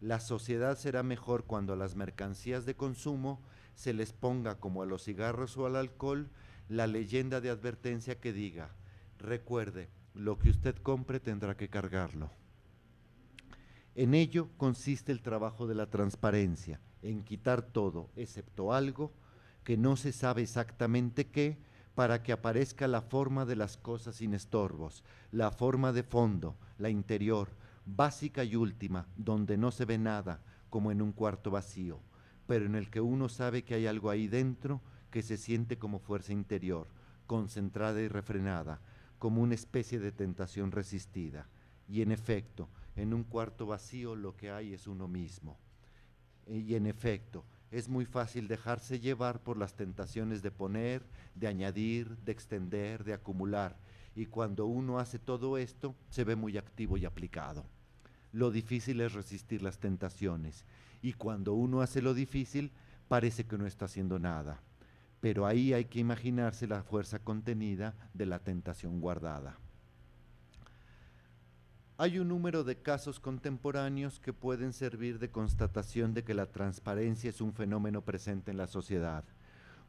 La sociedad será mejor cuando a las mercancías de consumo se les ponga, como a los cigarros o al alcohol, la leyenda de advertencia que diga: recuerde, lo que usted compre tendrá que cargarlo. En ello consiste el trabajo de la transparencia, en quitar todo, excepto algo que no se sabe exactamente qué, para que aparezca la forma de las cosas sin estorbos, la forma de fondo, la interior, básica y última, donde no se ve nada, como en un cuarto vacío, pero en el que uno sabe que hay algo ahí dentro que se siente como fuerza interior, concentrada y refrenada, como una especie de tentación resistida. Y en efecto, en un cuarto vacío lo que hay es uno mismo. Y en efecto, es muy fácil dejarse llevar por las tentaciones de poner, de añadir, de extender, de acumular. Y cuando uno hace todo esto, se ve muy activo y aplicado. Lo difícil es resistir las tentaciones. Y cuando uno hace lo difícil, parece que no está haciendo nada. Pero ahí hay que imaginarse la fuerza contenida de la tentación guardada. Hay un número de casos contemporáneos que pueden servir de constatación de que la transparencia es un fenómeno presente en la sociedad,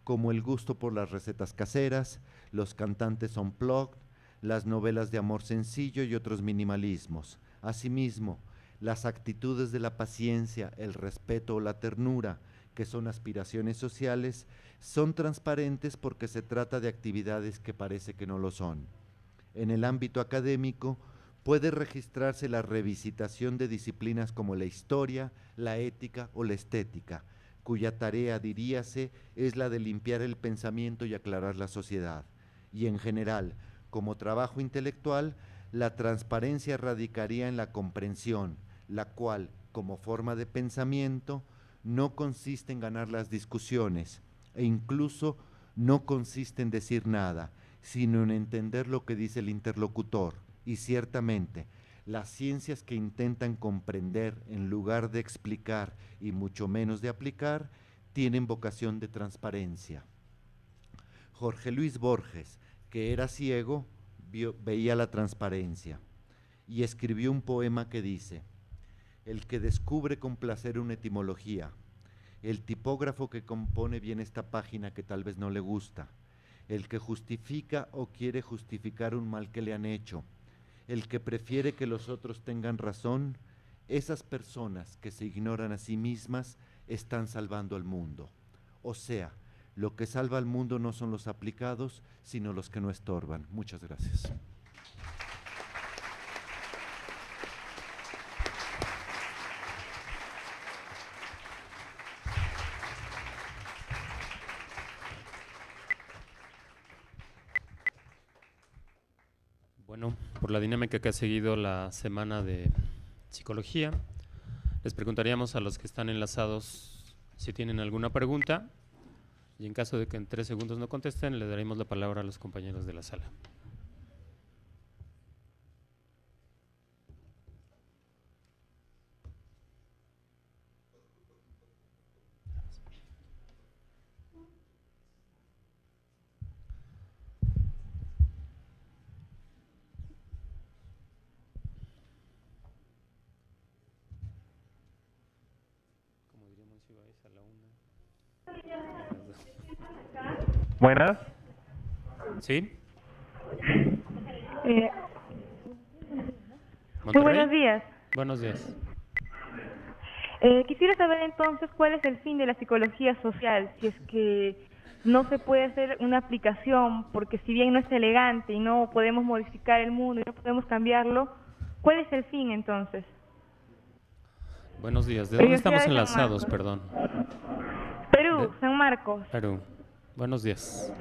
como el gusto por las recetas caseras, los cantantes unplugged, las novelas de amor sencillo y otros minimalismos. Asimismo, las actitudes de la paciencia, el respeto o la ternura, que son aspiraciones sociales, son transparentes porque se trata de actividades que parece que no lo son. En el ámbito académico, puede registrarse la revisitación de disciplinas como la historia, la ética o la estética, cuya tarea, diríase, es la de limpiar el pensamiento y aclarar la sociedad. Y en general, como trabajo intelectual, la transparencia radicaría en la comprensión, la cual, como forma de pensamiento, no consiste en ganar las discusiones e incluso no consiste en decir nada, sino en entender lo que dice el interlocutor. Y ciertamente, las ciencias que intentan comprender en lugar de explicar y mucho menos de aplicar, tienen vocación de transparencia. Jorge Luis Borges, que era ciego, veía la transparencia y escribió un poema que dice: el que descubre con placer una etimología, el tipógrafo que compone bien esta página que tal vez no le gusta, el que justifica o quiere justificar un mal que le han hecho, el que prefiere que los otros tengan razón, esas personas que se ignoran a sí mismas están salvando al mundo. O sea, lo que salva al mundo no son los aplicados, sino los que no estorban. Muchas gracias. Bueno, por la dinámica que ha seguido la semana de psicología, les preguntaríamos a los que están enlazados si tienen alguna pregunta, y en caso de que en 3 segundos no contesten, le daremos la palabra a los compañeros de la sala. Como diríamos, Ignacio Ibáñez a la 1. Buenas. ¿Sí? Muy buenos días. Buenos días. Quisiera saber entonces cuál es el fin de la psicología social, si es que no se puede hacer una aplicación, porque si bien no es elegante y no podemos modificar el mundo y no podemos cambiarlo, ¿cuál es el fin entonces? Buenos días. ¿De dónde estamos Universidad de San enlazados, Marcos. perdón? Perú, San Marcos. Perú. Buenos días.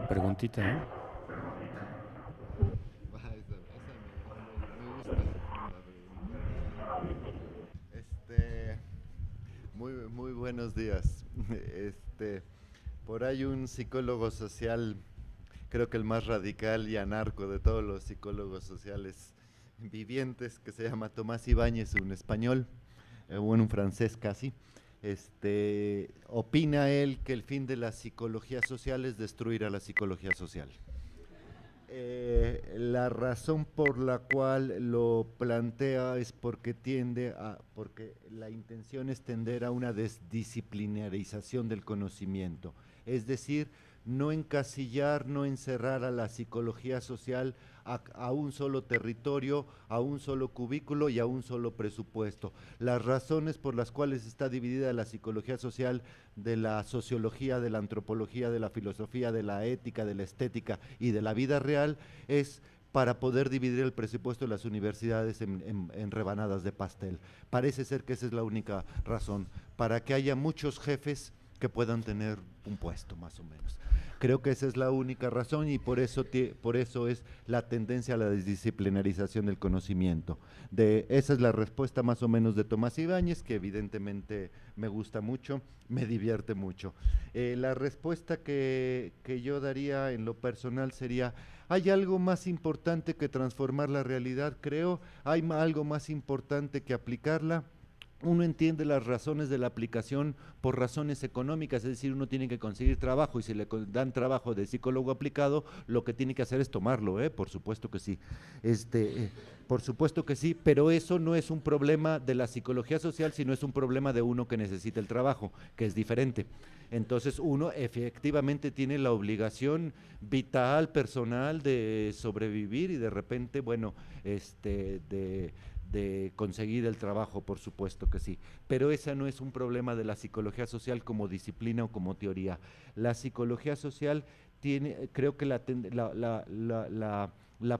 Preguntita, ¿eh? Muy buenos días. Por ahí un psicólogo social, creo que el más radical y anarco de todos los psicólogos sociales vivientes, que se llama Tomás Ibáñez, un español, bueno, un francés casi. Opina él que el fin de la psicología social es destruir a la psicología social. La razón por la cual lo plantea es porque porque la intención es tender a una desdisciplinarización del conocimiento, es decir, no encasillar, no encerrar a la psicología social a un solo territorio, a un solo cubículo y a un solo presupuesto. Las razones por las cuales está dividida la psicología social de la sociología, de la antropología, de la filosofía, de la ética, de la estética y de la vida real es para poder dividir el presupuesto de las universidades en rebanadas de pastel. Parece ser que esa es la única razón, para que haya muchos jefes que puedan tener un puesto, más o menos. Creo que esa es la única razón y por eso es la tendencia a la desdisciplinarización del conocimiento. Esa es la respuesta más o menos de Tomás Ibáñez, que evidentemente me gusta mucho, me divierte mucho. La respuesta que yo daría en lo personal sería: ¿hay algo más importante que transformar la realidad? Creo, ¿hay algo más importante que aplicarla? Uno entiende las razones de la aplicación por razones económicas, es decir, uno tiene que conseguir trabajo y si le dan trabajo de psicólogo aplicado, lo que tiene que hacer es tomarlo, por supuesto que sí. Por supuesto que sí, pero eso no es un problema de la psicología social, sino es un problema de uno que necesita el trabajo, que es diferente. Entonces uno efectivamente tiene la obligación vital, personal de sobrevivir y de repente, bueno, de conseguir el trabajo, por supuesto que sí, pero ese no es un problema de la psicología social como disciplina o como teoría. La psicología social tiene, creo que la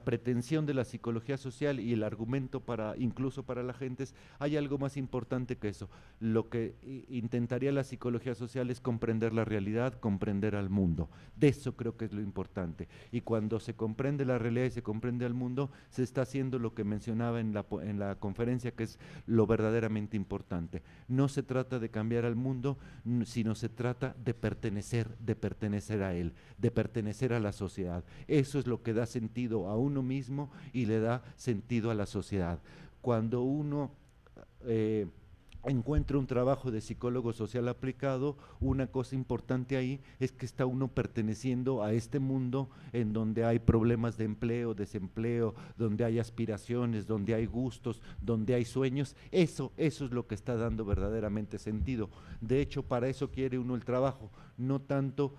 pretensión de la psicología social y el argumento incluso para la gente es: hay algo más importante que eso. Lo que intentaría la psicología social es comprender la realidad, comprender al mundo. De eso creo que es lo importante. Y cuando se comprende la realidad y se comprende al mundo, se está haciendo lo que mencionaba en la conferencia, que es lo verdaderamente importante. No se trata de cambiar al mundo, sino se trata de pertenecer a él, de pertenecer a la sociedad. Eso es lo que da sentido a uno mismo y le da sentido a la sociedad. Cuando uno encuentra un trabajo de psicólogo social aplicado, una cosa importante ahí es que está uno perteneciendo a este mundo en donde hay problemas de empleo, desempleo, donde hay aspiraciones, donde hay gustos, donde hay sueños. Eso es lo que está dando verdaderamente sentido. De hecho, para eso quiere uno el trabajo, no tanto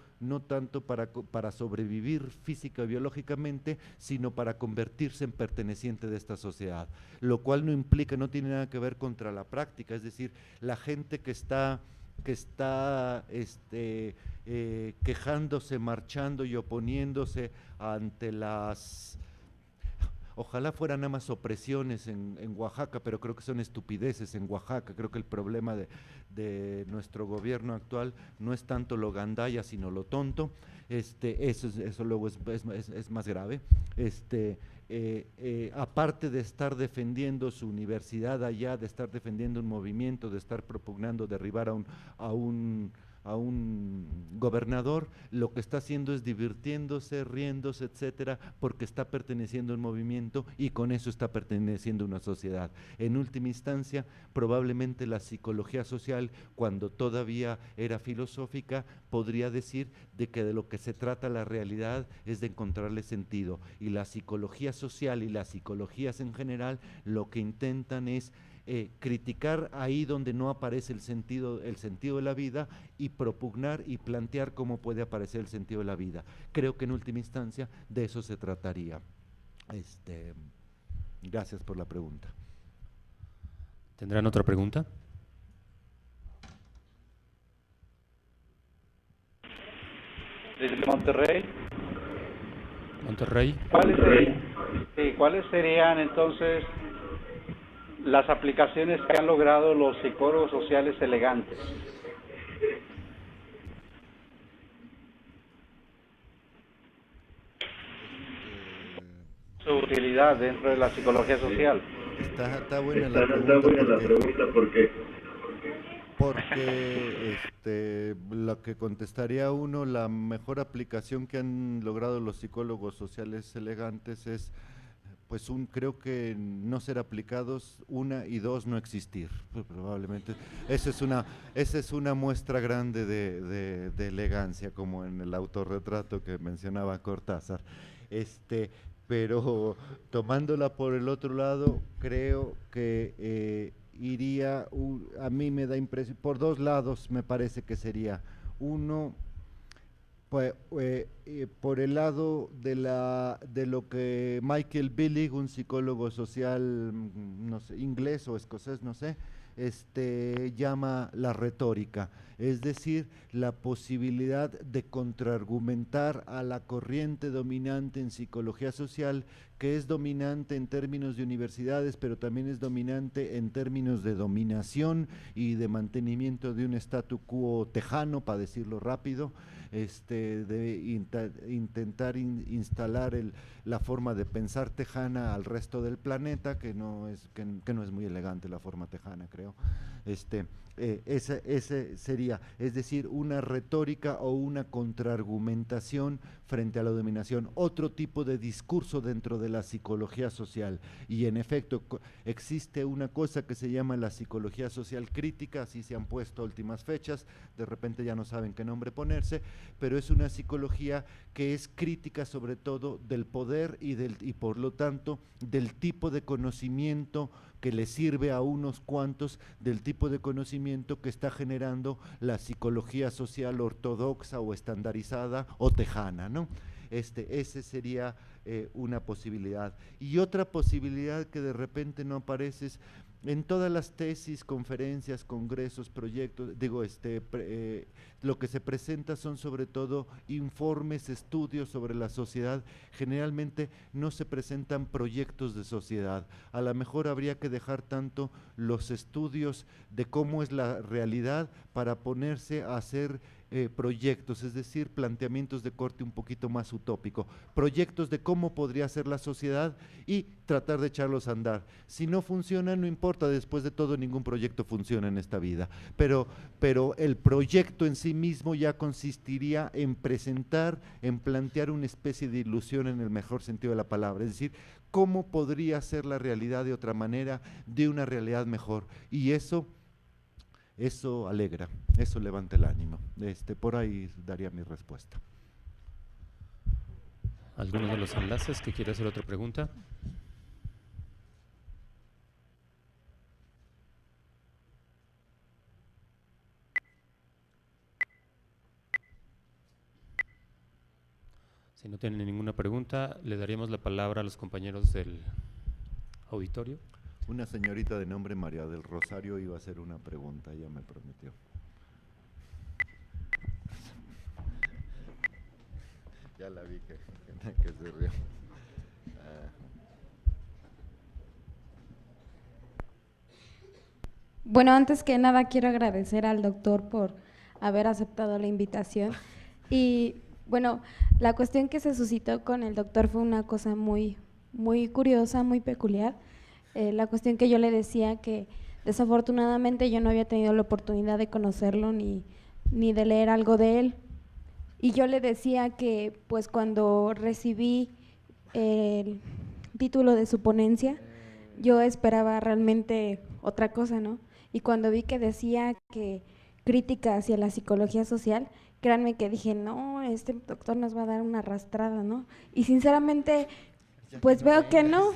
para sobrevivir física y biológicamente, sino para convertirse en perteneciente de esta sociedad, lo cual no implica, no tiene nada que ver contra la práctica, es decir, la gente que está quejándose, marchando y oponiéndose ante las... Ojalá fueran nada más opresiones en Oaxaca, pero creo que son estupideces en Oaxaca. Creo que el problema de nuestro gobierno actual no es tanto lo gandaya, sino lo tonto. Eso luego es más grave. Aparte de estar defendiendo su universidad allá, de estar defendiendo un movimiento, de estar propugnando derribar a un gobernador, lo que está haciendo es divirtiéndose, riéndose, etcétera, porque está perteneciendo a un movimiento y con eso está perteneciendo a una sociedad. En última instancia, probablemente la psicología social, cuando todavía era filosófica, podría decir de que de lo que se trata la realidad es de encontrarle sentido, y la psicología social y las psicologías en general lo que intentan es criticar ahí donde no aparece el sentido de la vida y propugnar y plantear cómo puede aparecer el sentido de la vida. Creo que en última instancia de eso se trataría. Gracias por la pregunta. ¿Tendrán otra pregunta? Desde Monterrey. Monterrey. ¿Cuáles serían entonces las aplicaciones que han logrado los psicólogos sociales elegantes? Su utilidad dentro de la psicología social. Está buena la pregunta porque lo que contestaría uno, la mejor aplicación que han logrado los psicólogos sociales elegantes es, pues creo que no ser aplicados, una, y dos, no existir, probablemente. Esa es una muestra grande de elegancia, como en el autorretrato que mencionaba Cortázar. Pero tomándola por el otro lado, creo que iría, a mí me da impresión, por dos lados me parece que sería. Uno, pues, por el lado de lo que Michael Billig, un psicólogo social, no sé, inglés o escocés, no sé, llama la retórica, es decir, la posibilidad de contraargumentar a la corriente dominante en psicología social, que es dominante en términos de universidades, pero también es dominante en términos de dominación y de mantenimiento de un statu quo tejano, para decirlo rápido, de intentar instalar la forma de pensar tejana al resto del planeta, que no es muy elegante la forma tejana, creo. Ese sería, es decir, una retórica o una contraargumentación frente a la dominación, otro tipo de discurso dentro de la psicología social. Y en efecto existe una cosa que se llama la psicología social crítica, así se han puesto a últimas fechas, de repente ya no saben qué nombre ponerse, pero es una psicología que es crítica sobre todo del poder y por lo tanto del tipo de conocimiento que le sirve a unos cuantos, del tipo de conocimiento que está generando la psicología social ortodoxa o estandarizada o tejana, ¿no? Ese sería una posibilidad. Y otra posibilidad que de repente no aparece es, en todas las tesis, conferencias, congresos, proyectos, lo que se presenta son sobre todo informes, estudios sobre la sociedad. Generalmente no se presentan proyectos de sociedad. A lo mejor habría que dejar tanto los estudios de cómo es la realidad para ponerse a hacer proyectos, es decir, planteamientos de corte un poquito más utópico, proyectos de cómo podría ser la sociedad y tratar de echarlos a andar. Si no funciona, no importa, después de todo ningún proyecto funciona en esta vida, pero el proyecto en sí mismo ya consistiría en presentar, en plantear una especie de ilusión en el mejor sentido de la palabra, es decir, cómo podría ser la realidad de otra manera, de una realidad mejor, y eso alegra, eso levanta el ánimo. Por ahí daría mi respuesta. ¿Alguno de los enlaces que quiere hacer otra pregunta? Si no tienen ninguna pregunta, le daríamos la palabra a los compañeros del auditorio. Una señorita de nombre María del Rosario iba a hacer una pregunta, ella me prometió. Ya la vi que se rió. Bueno, antes que nada quiero agradecer al doctor por haber aceptado la invitación. Y bueno, la cuestión que se suscitó con el doctor fue una cosa muy, muy curiosa, muy peculiar. La cuestión que yo le decía que desafortunadamente yo no había tenido la oportunidad de conocerlo ni de leer algo de él. Y yo le decía que pues cuando recibí el título de su ponencia, yo esperaba realmente otra cosa, ¿no? Y cuando vi que decía que crítica hacia la psicología social, créanme que dije, no, este doctor nos va a dar una arrastrada, ¿no? Y sinceramente, pues veo que no.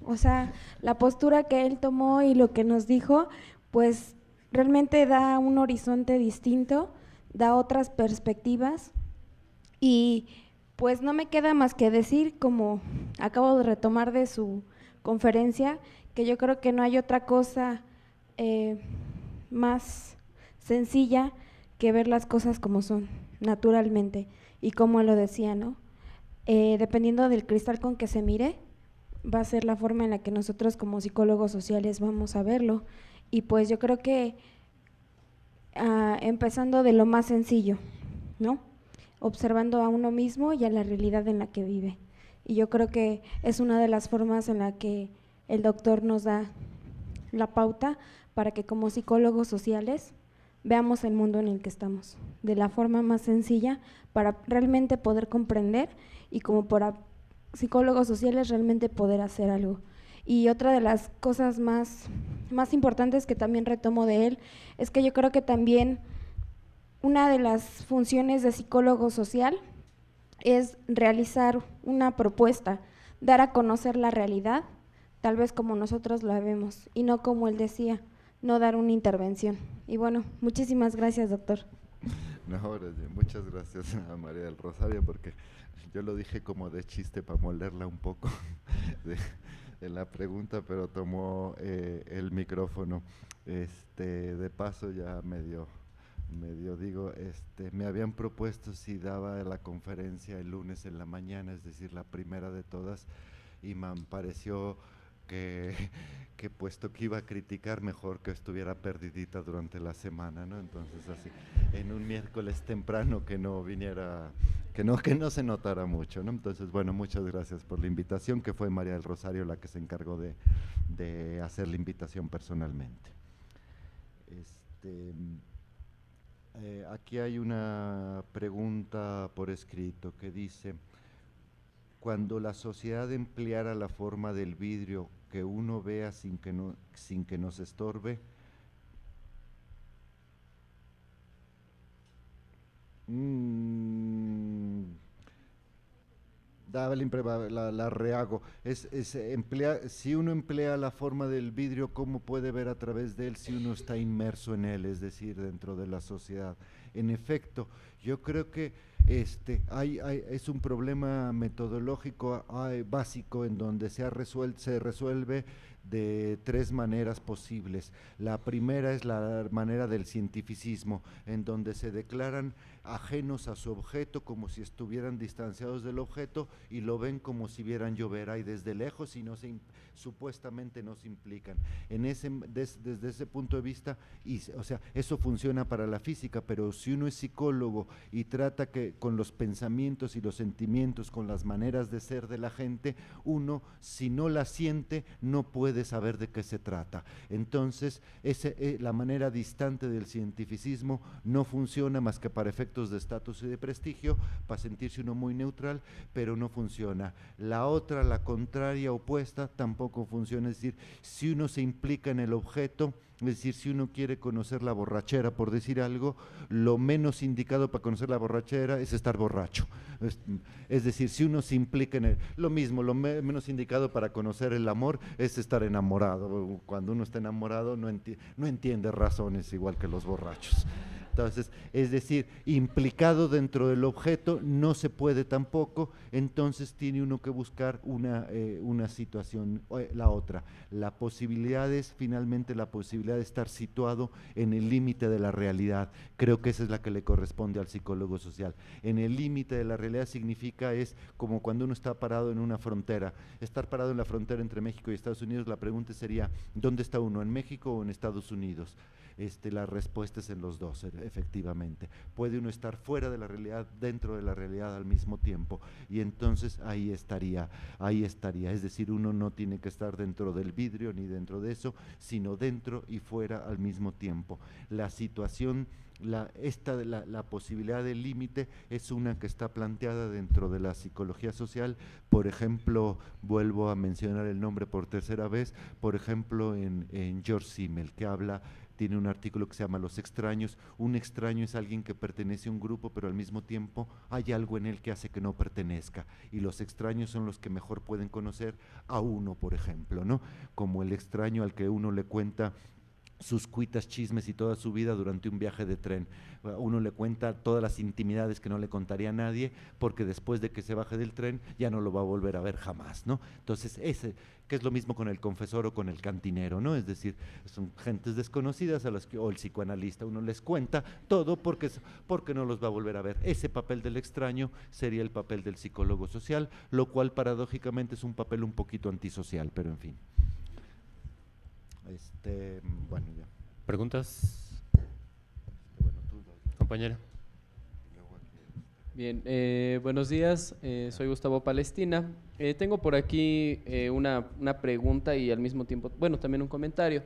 O sea, la postura que él tomó y lo que nos dijo, pues realmente da un horizonte distinto, da otras perspectivas y pues no me queda más que decir, como acabo de retomar de su conferencia, que yo creo que no hay otra cosa más sencilla que ver las cosas como son, naturalmente, y como lo decía, ¿no? Dependiendo del cristal con que se mire, va a ser la forma en la que nosotros como psicólogos sociales vamos a verlo. Y pues yo creo que empezando de lo más sencillo, ¿no? Observando a uno mismo y a la realidad en la que vive. Y yo creo que es una de las formas en la que el doctor nos da la pauta para que como psicólogos sociales veamos el mundo en el que estamos, de la forma más sencilla para realmente poder comprender y como para psicólogos sociales realmente poder hacer algo. Y otra de las cosas más importantes que también retomo de él es que yo creo que también una de las funciones de psicólogo social es realizar una propuesta, dar a conocer la realidad, tal vez como nosotros la vemos, y no como él decía, no dar una intervención. Y bueno, muchísimas gracias, doctor. No, muchas gracias a María del Rosario, porque yo lo dije como de chiste para molerla un poco de la pregunta, pero tomó el micrófono. De paso ya medio digo, me habían propuesto si daba la conferencia el lunes en la mañana, es decir, la primera de todas, y me pareció que puesto que iba a criticar, mejor que estuviera perdidita durante la semana, ¿no? Entonces así, en un miércoles temprano que no viniera, que no se notara mucho, ¿no? Entonces, bueno, muchas gracias por la invitación, que fue María del Rosario la que se encargó de hacer la invitación personalmente. Aquí hay una pregunta por escrito que dice: cuando la sociedad empleara la forma del vidrio que uno vea sin que nos estorbe, la rehago. Si uno emplea la forma del vidrio, ¿cómo puede ver a través de él si uno está inmerso en él, es decir, dentro de la sociedad? En efecto, yo creo que es un problema metodológico básico en donde se resuelve de tres maneras posibles. La primera es la manera del cientificismo, en donde se declaran ajenos a su objeto, como si estuvieran distanciados del objeto, y lo ven como si vieran llover ahí desde lejos y supuestamente no se implican. Desde ese punto de vista, o sea, eso funciona para la física, pero si uno es psicólogo y trata que con los pensamientos y los sentimientos, con las maneras de ser de la gente, uno, si no la siente, no puede saber de qué se trata. Entonces, la manera distante del cientificismo no funciona más que para efectos de estatus y de prestigio, para sentirse uno muy neutral, pero no funciona. La otra, la contraria, opuesta, tampoco funciona. Es decir, si uno se implica en el objeto, es decir, si uno quiere conocer la borrachera, por decir algo, lo menos indicado para conocer la borrachera es estar borracho. Es decir, si uno se implica en lo mismo, lo menos indicado para conocer el amor es estar enamorado. Cuando uno está enamorado no entiende razones igual que los borrachos. Entonces, es decir, implicado dentro del objeto no se puede tampoco, entonces tiene uno que buscar una situación. La otra, finalmente la posibilidad de estar situado en el límite de la realidad. Creo que esa es la que le corresponde al psicólogo social. En el límite de la realidad significa, es como cuando uno está parado en una frontera. Estar parado en la frontera entre México y Estados Unidos, la pregunta sería, ¿dónde está uno? ¿En México o en Estados Unidos? La respuesta es en los dos, efectivamente. Puede uno estar fuera de la realidad, dentro de la realidad al mismo tiempo, y entonces ahí estaría. Es decir, uno no tiene que estar dentro del vidrio ni dentro de eso, sino dentro y fuera al mismo tiempo. La situación la posibilidad del límite es una que está planteada dentro de la psicología social. Por ejemplo, vuelvo a mencionar el nombre por tercera vez, por ejemplo en George Simmel, que tiene un artículo que se llama Los extraños. Un extraño es alguien que pertenece a un grupo, pero al mismo tiempo hay algo en él que hace que no pertenezca, y los extraños son los que mejor pueden conocer a uno, por ejemplo, ¿no? Como el extraño al que uno le cuenta sus cuitas, chismes y toda su vida durante un viaje de tren. Uno le cuenta todas las intimidades que no le contaría a nadie, porque después de que se baje del tren ya no lo va a volver a ver jamás, ¿no? Entonces, que es lo mismo con el confesor o con el cantinero, ¿no? Es decir, son gentes desconocidas a las que, o el psicoanalista, uno les cuenta todo porque no los va a volver a ver. Ese papel del extraño sería el papel del psicólogo social, lo cual paradójicamente es un papel un poquito antisocial, pero en fin. Bueno, ya. ¿Preguntas? Compañera. Bien, buenos días, soy Gustavo Palestina. Tengo por aquí una pregunta y al mismo tiempo, bueno, también un comentario.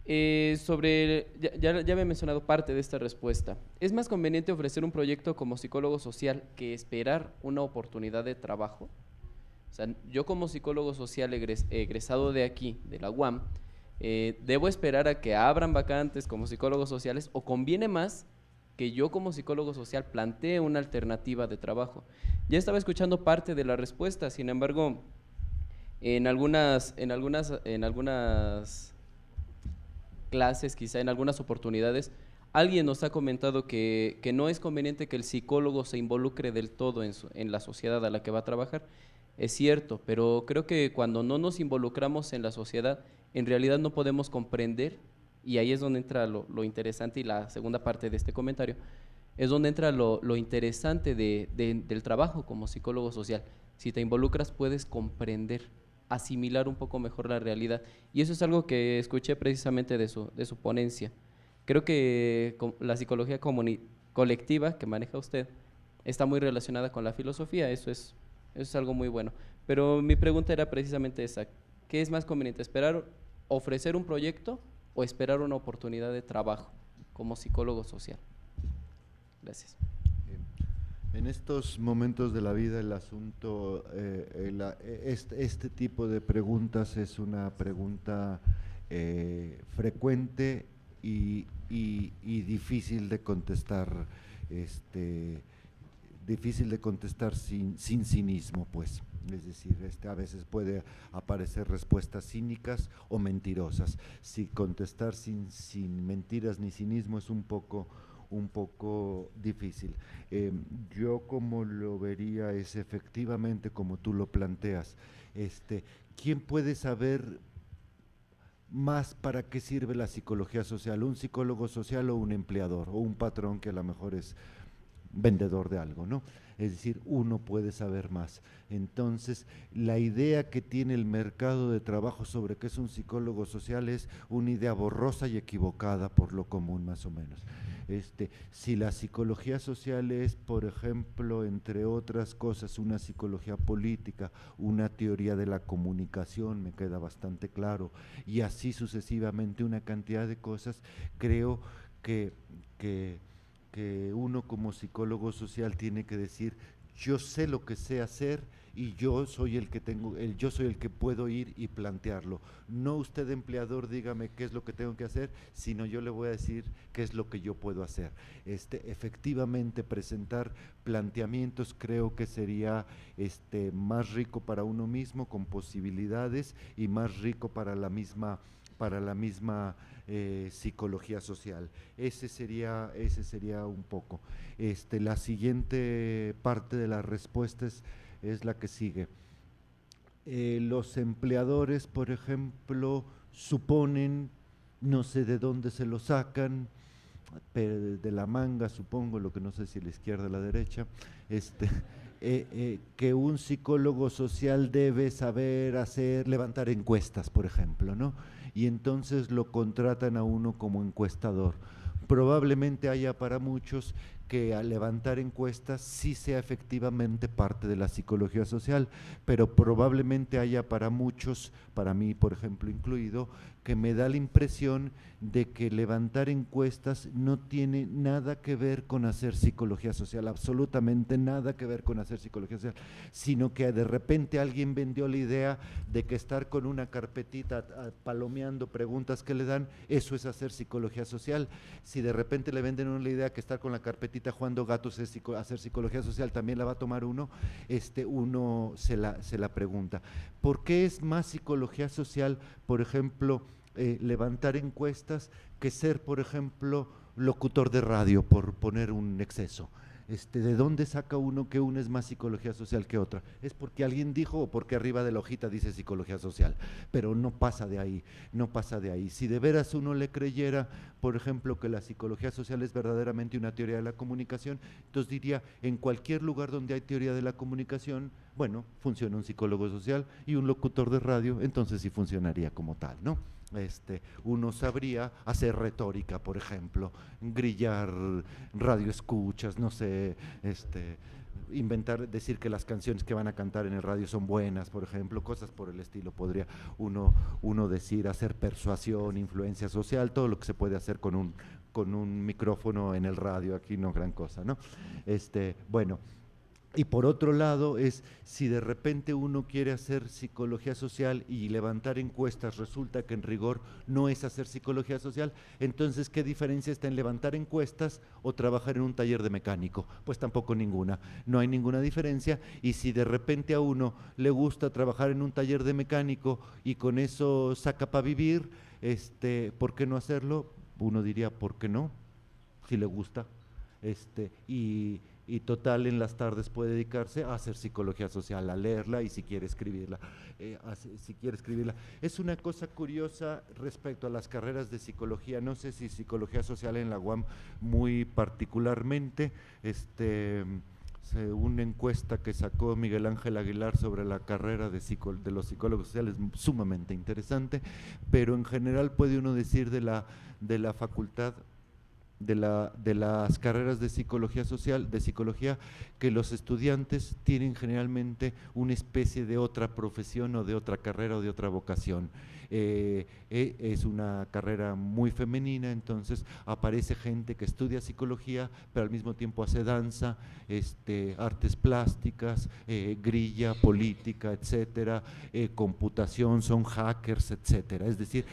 Ya había mencionado parte de esta respuesta. ¿Es más conveniente ofrecer un proyecto como psicólogo social que esperar una oportunidad de trabajo? O sea, yo como psicólogo social egresado de aquí, de la UAM, ¿debo esperar a que abran vacantes como psicólogos sociales o conviene más que yo como psicólogo social plantee una alternativa de trabajo? Ya estaba escuchando parte de la respuesta, sin embargo, en algunas clases, quizá en algunas oportunidades, alguien nos ha comentado que no es conveniente que el psicólogo se involucre del todo en la sociedad a la que va a trabajar. Es cierto, pero creo que cuando no nos involucramos en la sociedad, en realidad no podemos comprender, y ahí es donde entra lo interesante, y la segunda parte de este comentario, es donde entra lo interesante del trabajo como psicólogo social. Si te involucras puedes comprender, asimilar un poco mejor la realidad, y eso es algo que escuché precisamente de su ponencia. Creo que la psicología colectiva que maneja usted está muy relacionada con la filosofía, eso es algo muy bueno. Pero mi pregunta era precisamente esa: ¿qué es más conveniente, ofrecer un proyecto o esperar una oportunidad de trabajo como psicólogo social? Gracias. En estos momentos de la vida el asunto, este tipo de preguntas es una pregunta frecuente y difícil de contestar, sin cinismo, pues. Es decir, a veces puede aparecer respuestas cínicas o mentirosas. Si contestar sin mentiras ni cinismo es un poco difícil. Yo como lo vería es efectivamente como tú lo planteas. ¿Quién puede saber más para qué sirve la psicología social? ¿Un psicólogo social o un empleador o un patrón que a lo mejor es vendedor de algo, ¿no? Es decir, uno puede saber más. Entonces, la idea que tiene el mercado de trabajo sobre qué es un psicólogo social es una idea borrosa y equivocada por lo común, más o menos. Si la psicología social es, por ejemplo, entre otras cosas, una psicología política, una teoría de la comunicación, me queda bastante claro, y así sucesivamente una cantidad de cosas, creo que uno como psicólogo social tiene que decir: yo sé lo que sé hacer y yo soy el que puedo ir y plantearlo. No usted, empleador, dígame qué es lo que tengo que hacer, sino yo le voy a decir qué es lo que yo puedo hacer. Efectivamente, presentar planteamientos creo que sería más rico para uno mismo, con posibilidades, y más rico para la misma psicología social. Ese sería un poco. La siguiente parte de la respuesta es la que sigue. Los empleadores, por ejemplo, suponen, no sé de dónde se lo sacan, pero de la manga supongo, lo que no sé si la izquierda o la derecha, que un psicólogo social debe saber levantar encuestas, por ejemplo, ¿no? Y entonces lo contratan a uno como encuestador. Probablemente haya para muchos que al levantar encuestas sí sea efectivamente parte de la psicología social, pero probablemente haya para muchos, para mí por ejemplo incluido, que me da la impresión de que levantar encuestas no tiene nada que ver con hacer psicología social, absolutamente nada que ver con hacer psicología social, sino que de repente alguien vendió la idea de que estar con una carpetita palomeando preguntas que le dan, eso es hacer psicología social. Si de repente le venden una idea que estar con la carpetita jugando gatos es hacer psicología social, también la va a tomar uno, uno se la pregunta. ¿Por qué es más psicología social, por ejemplo, levantar encuestas que ser, por ejemplo, locutor de radio, por poner un exceso? ¿De dónde saca uno que una es más psicología social que otra? Es porque alguien dijo o porque arriba de la hojita dice psicología social, pero no pasa de ahí, no pasa de ahí. Si de veras uno le creyera, por ejemplo, que la psicología social es verdaderamente una teoría de la comunicación, entonces diría, en cualquier lugar donde hay teoría de la comunicación, bueno, funciona un psicólogo social y un locutor de radio, entonces sí funcionaría como tal, ¿no? Uno sabría hacer retórica, por ejemplo, grillar radioescuchas, no sé, inventar, decir que las canciones que van a cantar en el radio son buenas, por ejemplo, cosas por el estilo, podría uno decir, hacer persuasión, influencia social, todo lo que se puede hacer con un micrófono en el radio, aquí no gran cosa, ¿no? Bueno. Y por otro lado es, si de repente uno quiere hacer psicología social y levantar encuestas, resulta que en rigor no es hacer psicología social, entonces ¿qué diferencia está en levantar encuestas o trabajar en un taller de mecánico? Pues tampoco ninguna, no hay ninguna diferencia. Y si de repente a uno le gusta trabajar en un taller de mecánico y con eso saca para vivir, ¿por qué no hacerlo? Uno diría, ¿por qué no? Si le gusta, y total en las tardes puede dedicarse a hacer psicología social, a leerla y si quiere escribirla, Es una cosa curiosa respecto a las carreras de psicología, no sé si psicología social en la UAM muy particularmente, una encuesta que sacó Miguel Ángel Aguilar sobre la carrera de los psicólogos sociales, sumamente interesante, pero en general puede uno decir de la facultad, de las carreras de psicología social, de psicología, que los estudiantes tienen generalmente una especie de otra profesión o de otra carrera o de otra vocación. Es una carrera muy femenina, entonces aparece gente que estudia psicología, pero al mismo tiempo hace danza, artes plásticas, grilla, política, etcétera, computación, son hackers, etcétera. Es decir,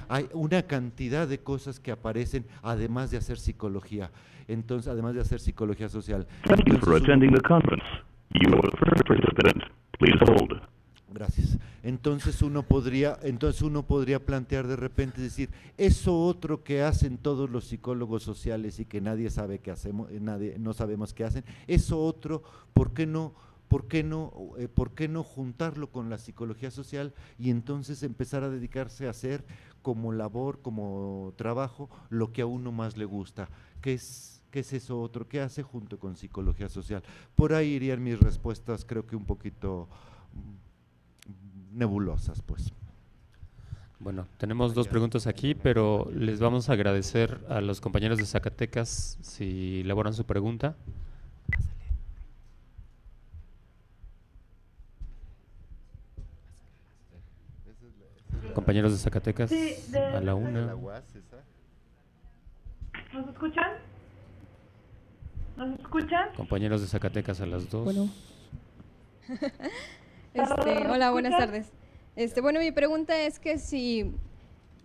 hay una cantidad de cosas que aparecen además de hacer psicología. Entonces, además de hacer psicología social. Thank you for attending the conference. You are the first participant. Please hold. Gracias. Entonces uno podría plantear de repente, decir, eso otro que hacen todos los psicólogos sociales y que nadie sabe qué hacemos, no sabemos qué hacen, eso otro, ¿por qué no juntarlo con la psicología social y entonces empezar a dedicarse a hacer como labor, como trabajo, lo que a uno más le gusta? ¿Qué es eso otro que hace junto con psicología social? Por ahí irían mis respuestas, creo que un poquito nebulosas, pues. Bueno, tenemos dos preguntas aquí, pero les vamos a agradecer a los compañeros de Zacatecas si elaboran su pregunta. Compañeros de Zacatecas, a la una. ¿Nos escuchan? ¿Nos escuchan? Compañeros de Zacatecas a las 2. Bueno. Hola, buenas tardes. Bueno, mi pregunta es que si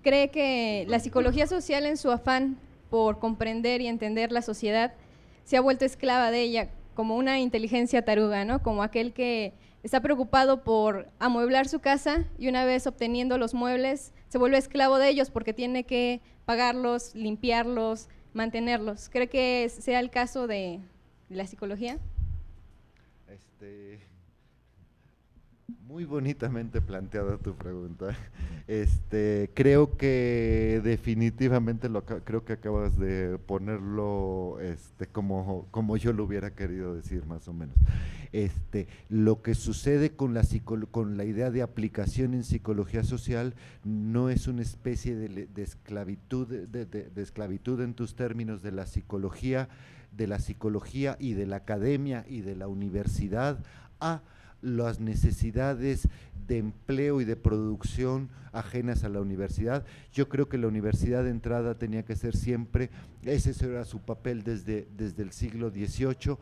cree que la psicología social, en su afán por comprender y entender la sociedad, se ha vuelto esclava de ella, como una inteligencia taruga, ¿no? Como aquel que está preocupado por amueblar su casa y una vez obteniendo los muebles se vuelve esclavo de ellos porque tiene que pagarlos, limpiarlos, mantenerlos. ¿Cree que sea el caso de la psicología? Muy bonitamente planteada tu pregunta. Creo que definitivamente creo que acabas de ponerlo como yo lo hubiera querido decir, más o menos. Lo que sucede con la idea de aplicación en psicología social no es una especie de esclavitud, de esclavitud en tus términos de la psicología y de la academia y de la universidad a las necesidades de empleo y de producción ajenas a la universidad. Yo creo que la universidad de entrada tenía que ser siempre, ese era su papel desde el siglo XVIII,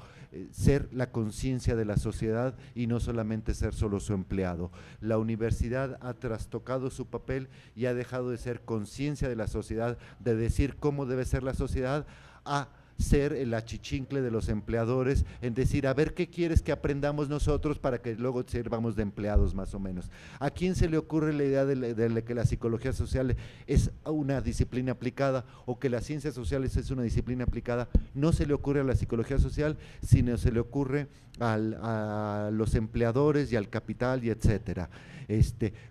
ser la conciencia de la sociedad y no solamente ser solo su empleado. La universidad ha trastocado su papel y ha dejado de ser conciencia de la sociedad, de decir cómo debe ser la sociedad, a ser el achichincle de los empleadores, en decir, a ver qué quieres que aprendamos nosotros para que luego sirvamos de empleados más o menos. ¿A quién se le ocurre la idea de que la psicología social es una disciplina aplicada o que las ciencias sociales es una disciplina aplicada? No se le ocurre a la psicología social, sino se le ocurre a los empleadores y al capital y etcétera.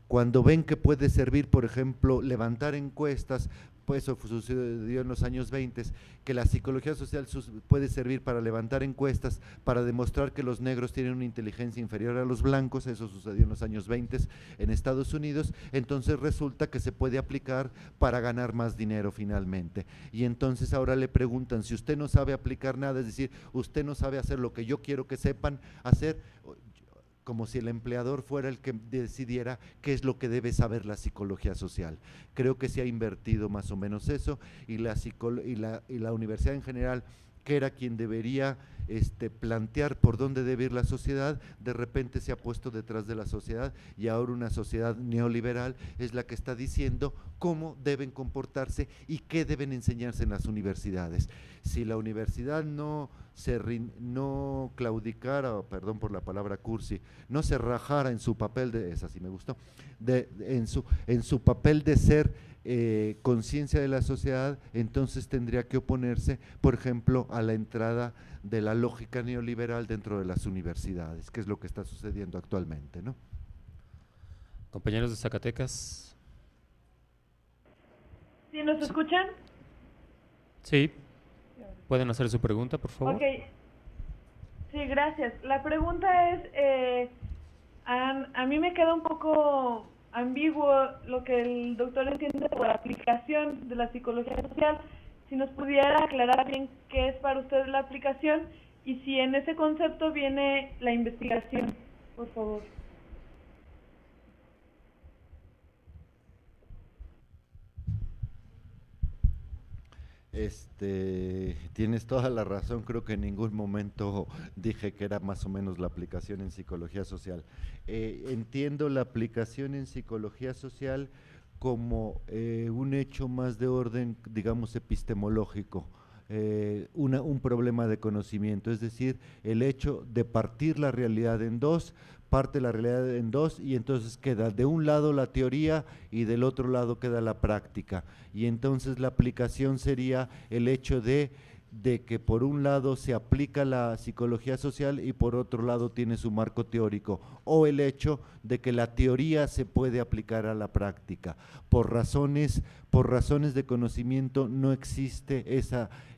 Cuando ven que puede servir, por ejemplo, levantar encuestas, pues eso sucedió en los años 20, que la psicología social puede servir para levantar encuestas, para demostrar que los negros tienen una inteligencia inferior a los blancos, eso sucedió en los años 20 en Estados Unidos, entonces resulta que se puede aplicar para ganar más dinero finalmente. Y entonces ahora le preguntan, si usted no sabe aplicar nada, es decir, usted no sabe hacer lo que yo quiero que sepan hacer, como si el empleador fuera el que decidiera qué es lo que debe saber la psicología social. Creo que se ha invertido más o menos eso y la universidad en general, que era quien debería plantear por dónde debe ir la sociedad, de repente se ha puesto detrás de la sociedad y ahora una sociedad neoliberal es la que está diciendo cómo deben comportarse y qué deben enseñarse en las universidades. Si la universidad no claudicara, perdón por la palabra cursi, no se rajara en su papel de, esa sí me gustó, en su papel de ser conciencia de la sociedad, entonces tendría que oponerse, por ejemplo, a la entrada de la lógica neoliberal dentro de las universidades, que es lo que está sucediendo actualmente, ¿no? Compañeros de Zacatecas. ¿Sí nos escuchan? Sí. ¿Pueden hacer su pregunta, por favor? Ok. Sí, gracias. La pregunta es, a mí me queda un poco ambiguo lo que el doctor entiende por aplicación de la psicología social. Si nos pudiera aclarar bien qué es para usted la aplicación y si en ese concepto viene la investigación, por favor. Tienes toda la razón, creo que en ningún momento dije que era más o menos la aplicación en psicología social. Entiendo la aplicación en psicología social como un hecho más de orden, digamos, epistemológico, un problema de conocimiento, es decir, el hecho de partir la realidad en dos, parte la realidad en dos y entonces queda de un lado la teoría y del otro lado queda la práctica. Y entonces la aplicación sería el hecho de que por un lado se aplica la psicología social y por otro lado tiene su marco teórico, o el hecho de que la teoría se puede aplicar a la práctica. Por razones de conocimiento no existe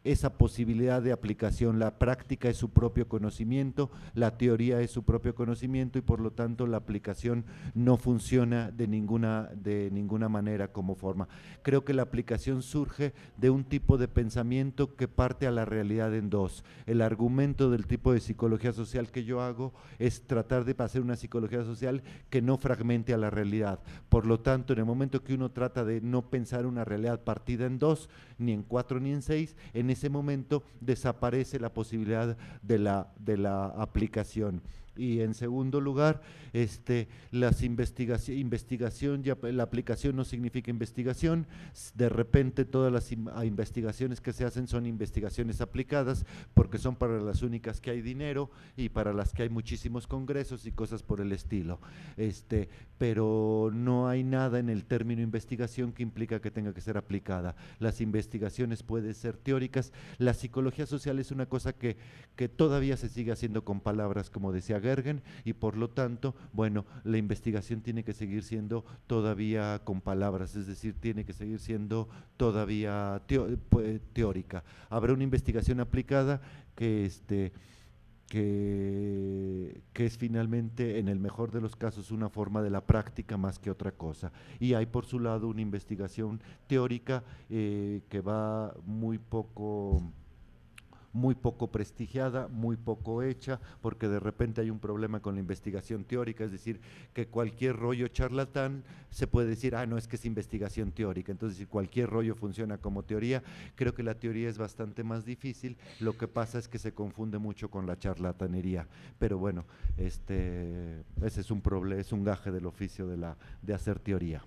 esa posibilidad de aplicación. La práctica es su propio conocimiento, la teoría es su propio conocimiento y por lo tanto la aplicación no funciona de ninguna manera como forma. Creo que la aplicación surge de un tipo de pensamiento que parte a la realidad en dos. El argumento del tipo de psicología social que yo hago es tratar de hacer una psicología social que no fragmente a la realidad. Por lo tanto, en el momento que uno trata de no pensar una realidad partida en dos, ni en cuatro ni en seis, en ese momento desaparece la posibilidad de la aplicación. Y en segundo lugar, las investigación, ya la aplicación no significa investigación, de repente todas las investigaciones que se hacen son investigaciones aplicadas porque son para las únicas que hay dinero y para las que hay muchísimos congresos y cosas por el estilo, pero no hay nada en el término investigación que implica que tenga que ser aplicada. Las investigaciones pueden ser teóricas, la psicología social es una cosa que todavía se sigue haciendo con palabras, como decía Gergen, y por lo tanto, bueno, la investigación tiene que seguir siendo todavía con palabras, es decir, tiene que seguir siendo todavía teórica. Habrá una investigación aplicada que es finalmente, en el mejor de los casos, una forma de la práctica más que otra cosa. Y hay por su lado una investigación teórica que va muy poco muy poco prestigiada, muy poco hecha, porque de repente hay un problema con la investigación teórica, es decir, que cualquier rollo charlatán se puede decir, no, es que es investigación teórica, entonces si cualquier rollo funciona como teoría, creo que la teoría es bastante más difícil, lo que pasa es que se confunde mucho con la charlatanería, pero bueno, ese es un problema, es un gaje del oficio de hacer teoría.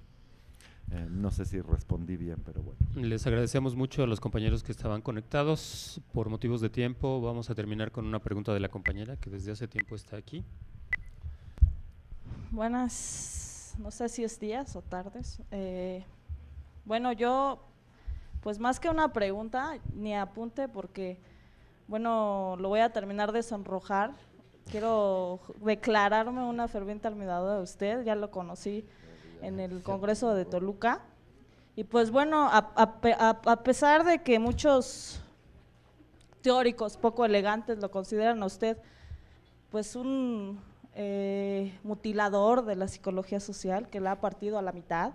No sé si respondí bien, pero bueno. Les agradecemos mucho a los compañeros que estaban conectados. Por motivos de tiempo vamos a terminar con una pregunta de la compañera que desde hace tiempo está aquí. Buenas, no sé si es días o tardes. Bueno, yo, pues más que una pregunta, ni apunte porque, bueno, lo voy a terminar de sonrojar. Quiero declararme una ferviente admiradora de usted, ya lo conocí en el Congreso de Toluca, y pues bueno, a pesar de que muchos teóricos poco elegantes lo consideran a usted pues un mutilador de la psicología social que la ha partido a la mitad,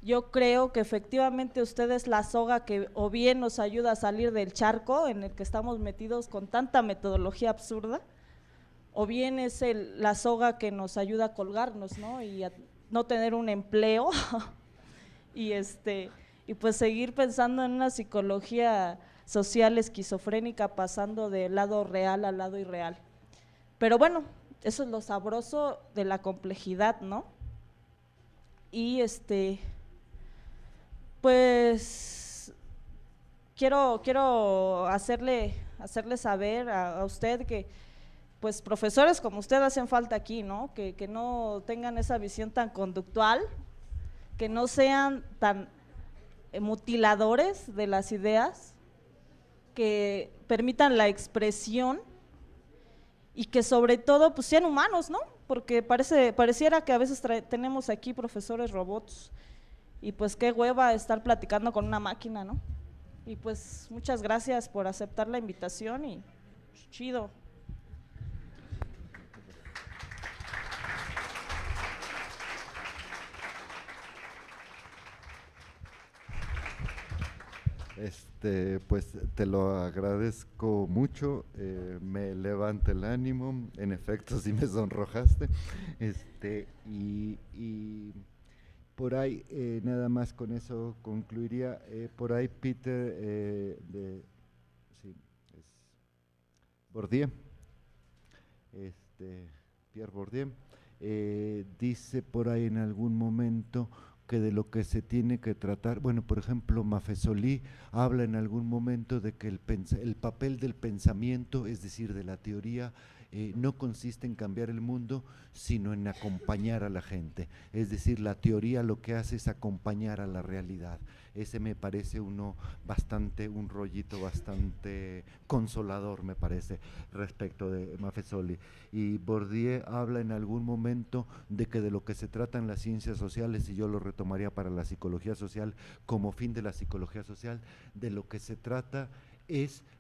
yo creo que efectivamente usted es la soga que o bien nos ayuda a salir del charco en el que estamos metidos con tanta metodología absurda, o bien es la soga que nos ayuda a colgarnos, ¿no? Y a no tener un empleo y pues seguir pensando en una psicología social esquizofrénica, pasando del lado real al lado irreal. Pero bueno, eso es lo sabroso de la complejidad, ¿no? Y pues quiero hacerle saber a usted que pues profesores como usted hacen falta aquí, ¿no? Que no tengan esa visión tan conductual, que no sean tan mutiladores de las ideas, que permitan la expresión y que sobre todo pues sean humanos, ¿no? Porque pareciera que a veces tenemos aquí profesores robots y pues qué hueva estar platicando con una máquina, ¿no? Y pues muchas gracias por aceptar la invitación y chido. Pues te lo agradezco mucho, me levanta el ánimo, en efecto sí me sonrojaste, y por ahí nada más con eso concluiría. Por ahí Peter Bourdieu, Pierre Bourdieu, dice por ahí en algún momento que de lo que se tiene que tratar, bueno, por ejemplo, Maffesoli habla en algún momento de que el papel del pensamiento, es decir, de la teoría, no consiste en cambiar el mundo, sino en acompañar a la gente. Es decir, la teoría lo que hace es acompañar a la realidad. Ese me parece un rollito bastante consolador, me parece, respecto de Maffesoli. Y Bourdieu habla en algún momento de que de lo que se tratan las ciencias sociales, y yo lo retomaría para la psicología social como fin de la psicología social, de lo que se trata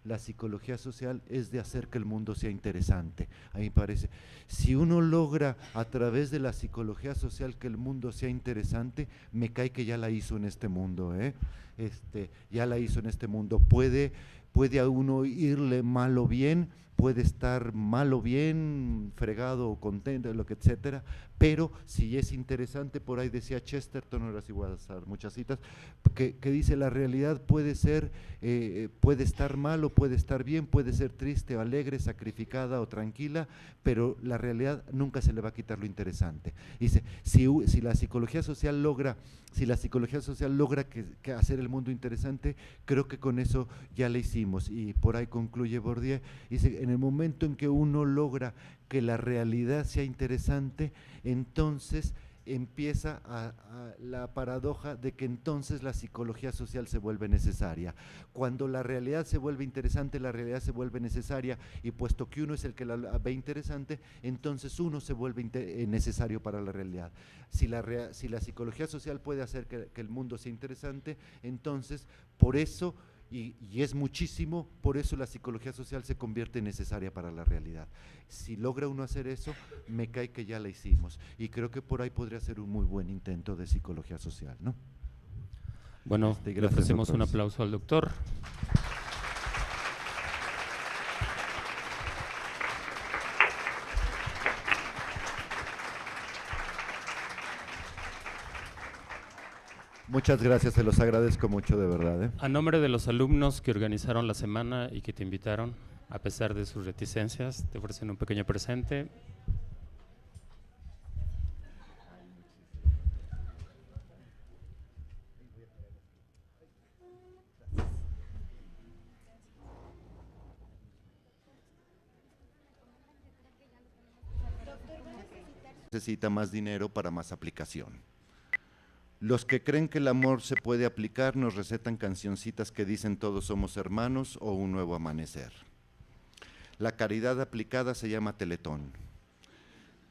la psicología social es de hacer que el mundo sea interesante. A mí me parece, si uno logra a través de la psicología social que el mundo sea interesante, me cae que ya la hizo en este mundo, ya la hizo en este mundo. Puede a uno irle mal o bien, puede estar mal o bien, fregado o contento, lo que etcétera, pero si es interesante, por ahí decía Chesterton, ahora sí voy a usar muchas citas, que dice la realidad puede estar mal o puede estar bien, puede ser triste o alegre, sacrificada o tranquila, pero la realidad nunca se le va a quitar lo interesante. Dice, si la psicología social logra que hacer el mundo interesante, creo que con eso ya le hicimos. Y por ahí concluye Bourdieu, dice, en el momento en que uno logra que la realidad sea interesante, entonces empieza la paradoja de que entonces la psicología social se vuelve necesaria. Cuando la realidad se vuelve interesante, la realidad se vuelve necesaria, y puesto que uno es el que la ve interesante, entonces uno se vuelve necesario para la realidad. Si la psicología social puede hacer que el mundo sea interesante, entonces por eso, y es muchísimo, por eso la psicología social se convierte en necesaria para la realidad. Si logra uno hacer eso, me cae que ya la hicimos, y creo que por ahí podría ser un muy buen intento de psicología social, ¿no? Bueno, le ofrecemos un aplauso al doctor. Muchas gracias, se los agradezco mucho, de verdad. A nombre de los alumnos que organizaron la semana y que te invitaron, a pesar de sus reticencias, te ofrecen un pequeño presente. Necesita más dinero para más aplicación. Los que creen que el amor se puede aplicar nos recetan cancioncitas que dicen todos somos hermanos o un nuevo amanecer. La caridad aplicada se llama Teletón.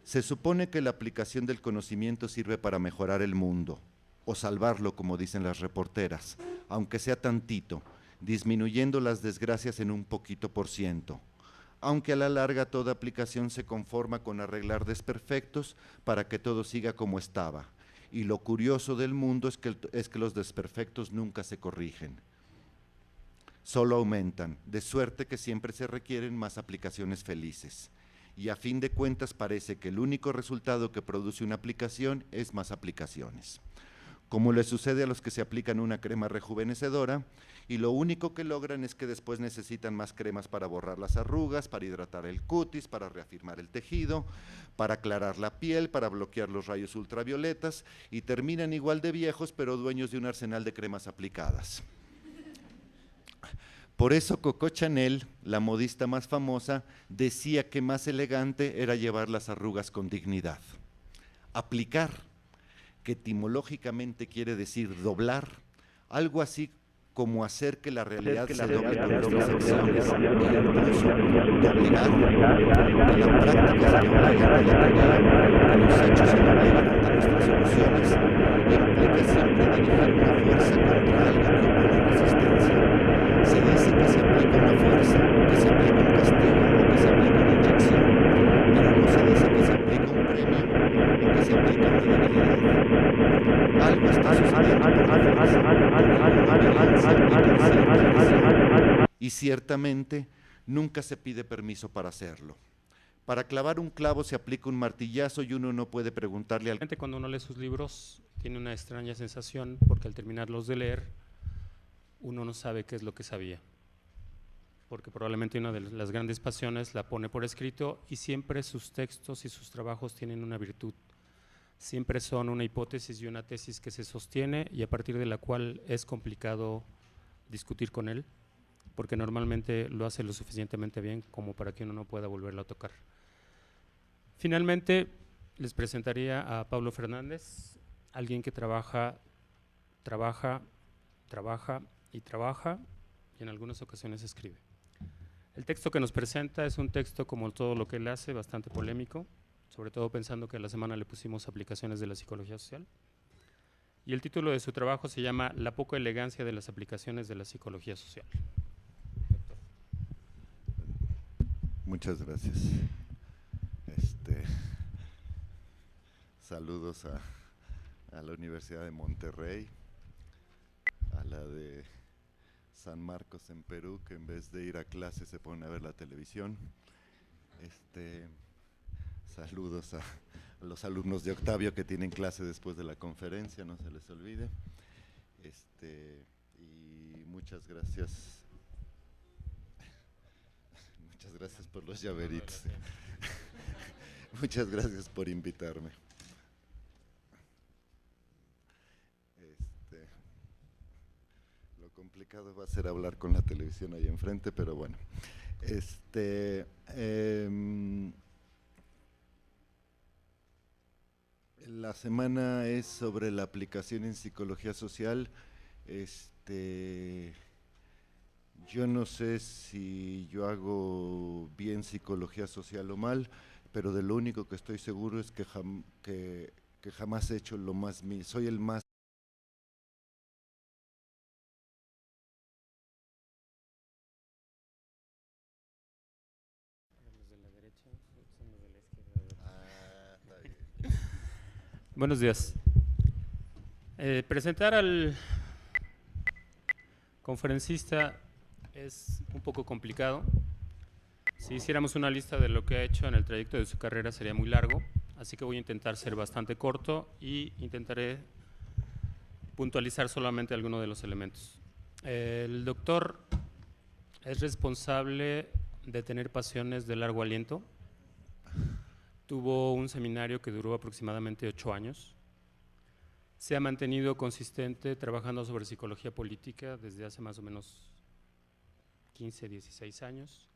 Se supone que la aplicación del conocimiento sirve para mejorar el mundo, o salvarlo como dicen las reporteras, aunque sea tantito, disminuyendo las desgracias en un poquito %. Aunque a la larga toda aplicación se conforma con arreglar desperfectos para que todo siga como estaba. Y lo curioso del mundo es que los desperfectos nunca se corrigen. Solo aumentan, de suerte que siempre se requieren más aplicaciones felices. Y a fin de cuentas parece que el único resultado que produce una aplicación es más aplicaciones. Como le sucede a los que se aplican una crema rejuvenecedora, y lo único que logran es que después necesitan más cremas para borrar las arrugas, para hidratar el cutis, para reafirmar el tejido, para aclarar la piel, para bloquear los rayos ultravioletas, y terminan igual de viejos, pero dueños de un arsenal de cremas aplicadas. Por eso Coco Chanel, la modista más famosa, decía que más elegante era llevar las arrugas con dignidad. Aplicar, que etimológicamente quiere decir doblar, algo así como hacer que la realidad se doble con nuestras acciones, e incluso doblegar, que la práctica se doblega ante la teoría, que los hechos se doblegan ante nuestras soluciones, implica siempre dirigir una fuerza contra algo que opone resistencia. Se dice que se aplica una fuerza, que se aplica un castigo o que se aplica una inyección, pero no se dice que se aplica un premio o que se aplica una debilidad. Algo está sucediendo por la fuerza, y ciertamente nunca se pide permiso para hacerlo. Para clavar un clavo se aplica un martillazo y uno no puede preguntarle al... Cuando uno lee sus libros tiene una extraña sensación porque al terminarlos de leer uno no sabe qué es lo que sabía, porque probablemente una de las grandes pasiones la pone por escrito y siempre sus textos y sus trabajos tienen una virtud, siempre son una hipótesis y una tesis que se sostiene y a partir de la cual es complicado discutir con él, porque normalmente lo hace lo suficientemente bien como para que uno no pueda volverlo a tocar. Finalmente les presentaría a Pablo Fernández, alguien que trabaja y en algunas ocasiones escribe. El texto que nos presenta es un texto, como todo lo que él hace, bastante polémico, sobre todo pensando que a la semana le pusimos aplicaciones de la psicología social. Y el título de su trabajo se llama La poca elegancia de las aplicaciones de la psicología social. Muchas gracias. Saludos a la Universidad de Monterrey, a la de San Marcos en Perú, que en vez de ir a clase se ponen a ver la televisión. Saludos a los alumnos de Octavio que tienen clase después de la conferencia, no se les olvide. Y muchas gracias. Muchas gracias por los llaveritos. Muchas gracias por invitarme. Lo complicado va a ser hablar con la televisión ahí enfrente, pero bueno. La semana es sobre la aplicación en psicología social. Yo no sé si yo hago bien psicología social o mal, pero de lo único que estoy seguro es que jamás he hecho lo más mío. Soy el más Buenos días. Presentar al conferencista es un poco complicado. Si hiciéramos una lista de lo que ha hecho en el trayecto de su carrera sería muy largo, así que voy a intentar ser bastante corto y intentaré puntualizar solamente algunos de los elementos. El doctor es responsable de tener pasiones de largo aliento. Tuvo un seminario que duró aproximadamente 8 años. Se ha mantenido consistente trabajando sobre psicología política desde hace más o menos 15, 16 años.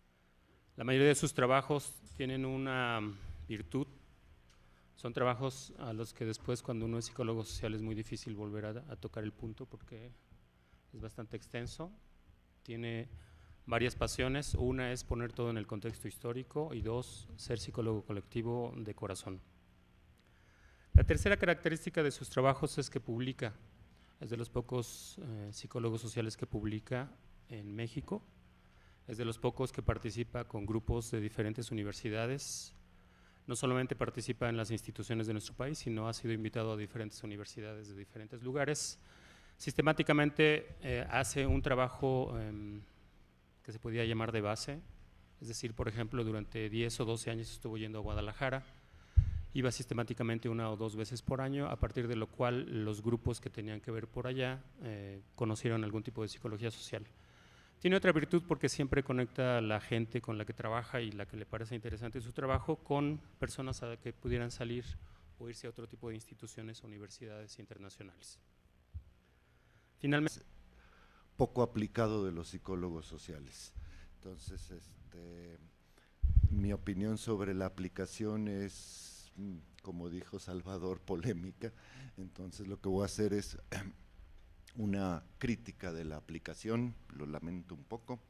La mayoría de sus trabajos tienen una virtud. Son trabajos a los que después, cuando uno es psicólogo social, es muy difícil volver a tocar el punto porque es bastante extenso. Tiene varias pasiones. Una es poner todo en el contexto histórico y dos, ser psicólogo colectivo de corazón. La tercera característica de sus trabajos es que publica. Es de los pocos psicólogos sociales que publica en México. Es de los pocos que participa con grupos de diferentes universidades. No solamente participa en las instituciones de nuestro país, sino ha sido invitado a diferentes universidades de diferentes lugares. Sistemáticamente hace un trabajo que se podría llamar de base, es decir, por ejemplo, durante 10 o 12 años estuvo yendo a Guadalajara, iba sistemáticamente 1 o 2 veces por año, a partir de lo cual los grupos que tenían que ver por allá conocieron algún tipo de psicología social. Tiene otra virtud porque siempre conecta a la gente con la que trabaja y la que le parece interesante su trabajo con personas a que pudieran salir o irse a otro tipo de instituciones o universidades internacionales. Finalmente, poco aplicado de los psicólogos sociales. Entonces, mi opinión sobre la aplicación es, como dijo Salvador, polémica. Entonces, lo que voy a hacer es una crítica de la aplicación, lo lamento un poco,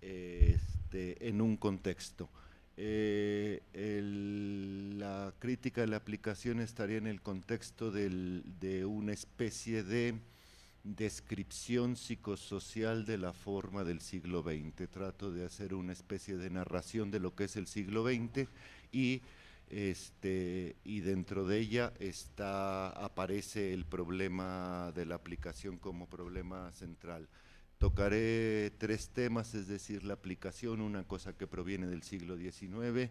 en un contexto. La crítica de la aplicación estaría en el contexto de una especie de descripción psicosocial de la forma del siglo XX. Trato de hacer una especie de narración de lo que es el siglo XX y dentro de ella aparece el problema de la aplicación como problema central. Tocaré 3 temas, es decir, la aplicación, una cosa que proviene del siglo XIX.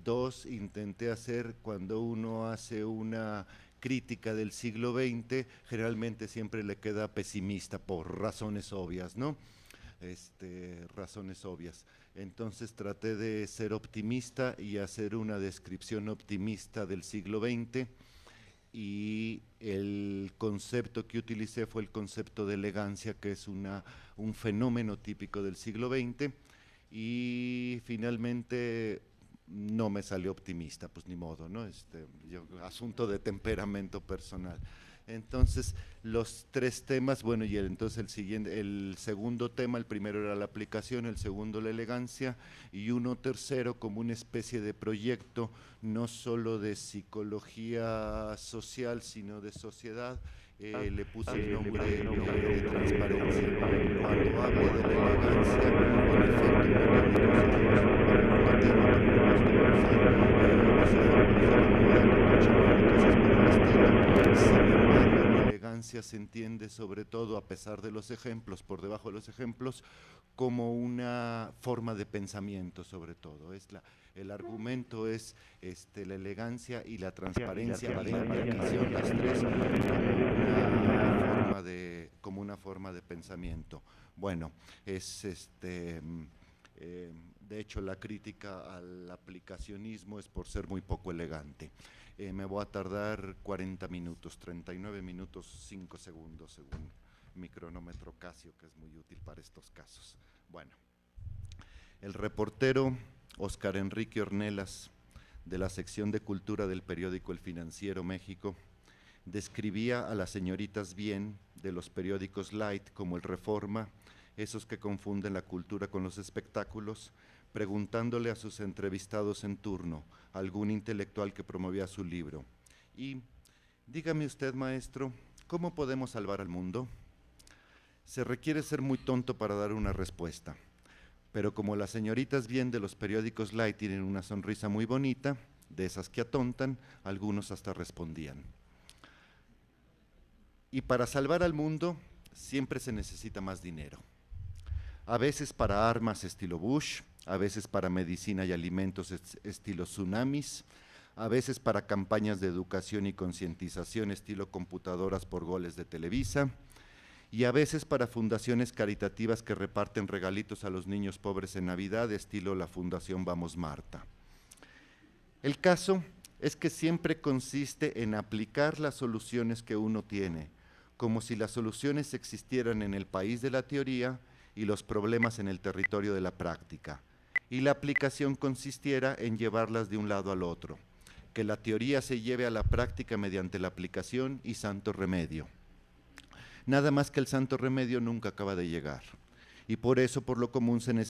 2, intenté hacer, cuando uno hace una crítica del siglo XX, generalmente siempre le queda pesimista por razones obvias, ¿no? Razones obvias. Entonces traté de ser optimista y hacer una descripción optimista del siglo XX, y el concepto que utilicé fue el concepto de elegancia, que es un fenómeno típico del siglo XX, y finalmente no me salió optimista, pues ni modo, ¿no? Asunto de temperamento personal. Entonces, los 3 temas, bueno, y entonces el segundo tema, el primero era la aplicación, el segundo la elegancia, y uno tercero como una especie de proyecto, no solo de psicología social, sino de sociedad. Le puse el nombre de transparencia. Cuando hablo de la elegancia, se entiende sobre todo, a pesar de los ejemplos, por debajo de los ejemplos, como una forma de pensamiento sobre todo. El argumento es la elegancia y la transparencia, la aplicación, las 3, como una forma de pensamiento. Bueno, de hecho, la crítica al aplicacionismo es por ser muy poco elegante. Me voy a tardar 40 minutos, 39 minutos, 5 segundos, según mi cronómetro Casio, que es muy útil para estos casos. Bueno, el reportero Óscar Enrique Ornelas, de la sección de Cultura del periódico El Financiero México, describía a las señoritas bien de los periódicos light como el Reforma, esos que confunden la cultura con los espectáculos, preguntándole a sus entrevistados en turno, a algún intelectual que promovía su libro: y dígame usted, maestro, ¿cómo podemos salvar al mundo? Se requiere ser muy tonto para dar una respuesta, pero como las señoritas bien de los periódicos light tienen una sonrisa muy bonita, de esas que atontan, algunos hasta respondían. Y para salvar al mundo siempre se necesita más dinero. A veces para armas estilo Bush, a veces para medicina y alimentos estilo tsunamis, a veces para campañas de educación y concientización estilo computadoras por goles de Televisa, y a veces para fundaciones caritativas que reparten regalitos a los niños pobres en Navidad, estilo la Fundación Vamos Marta. El caso es que siempre consiste en aplicar las soluciones que uno tiene, como si las soluciones existieran en el país de la teoría y los problemas en el territorio de la práctica, y la aplicación consistiera en llevarlas de un lado al otro, que la teoría se lleve a la práctica mediante la aplicación y santo remedio. Nada más que el santo remedio nunca acaba de llegar, y por eso por lo común se necesita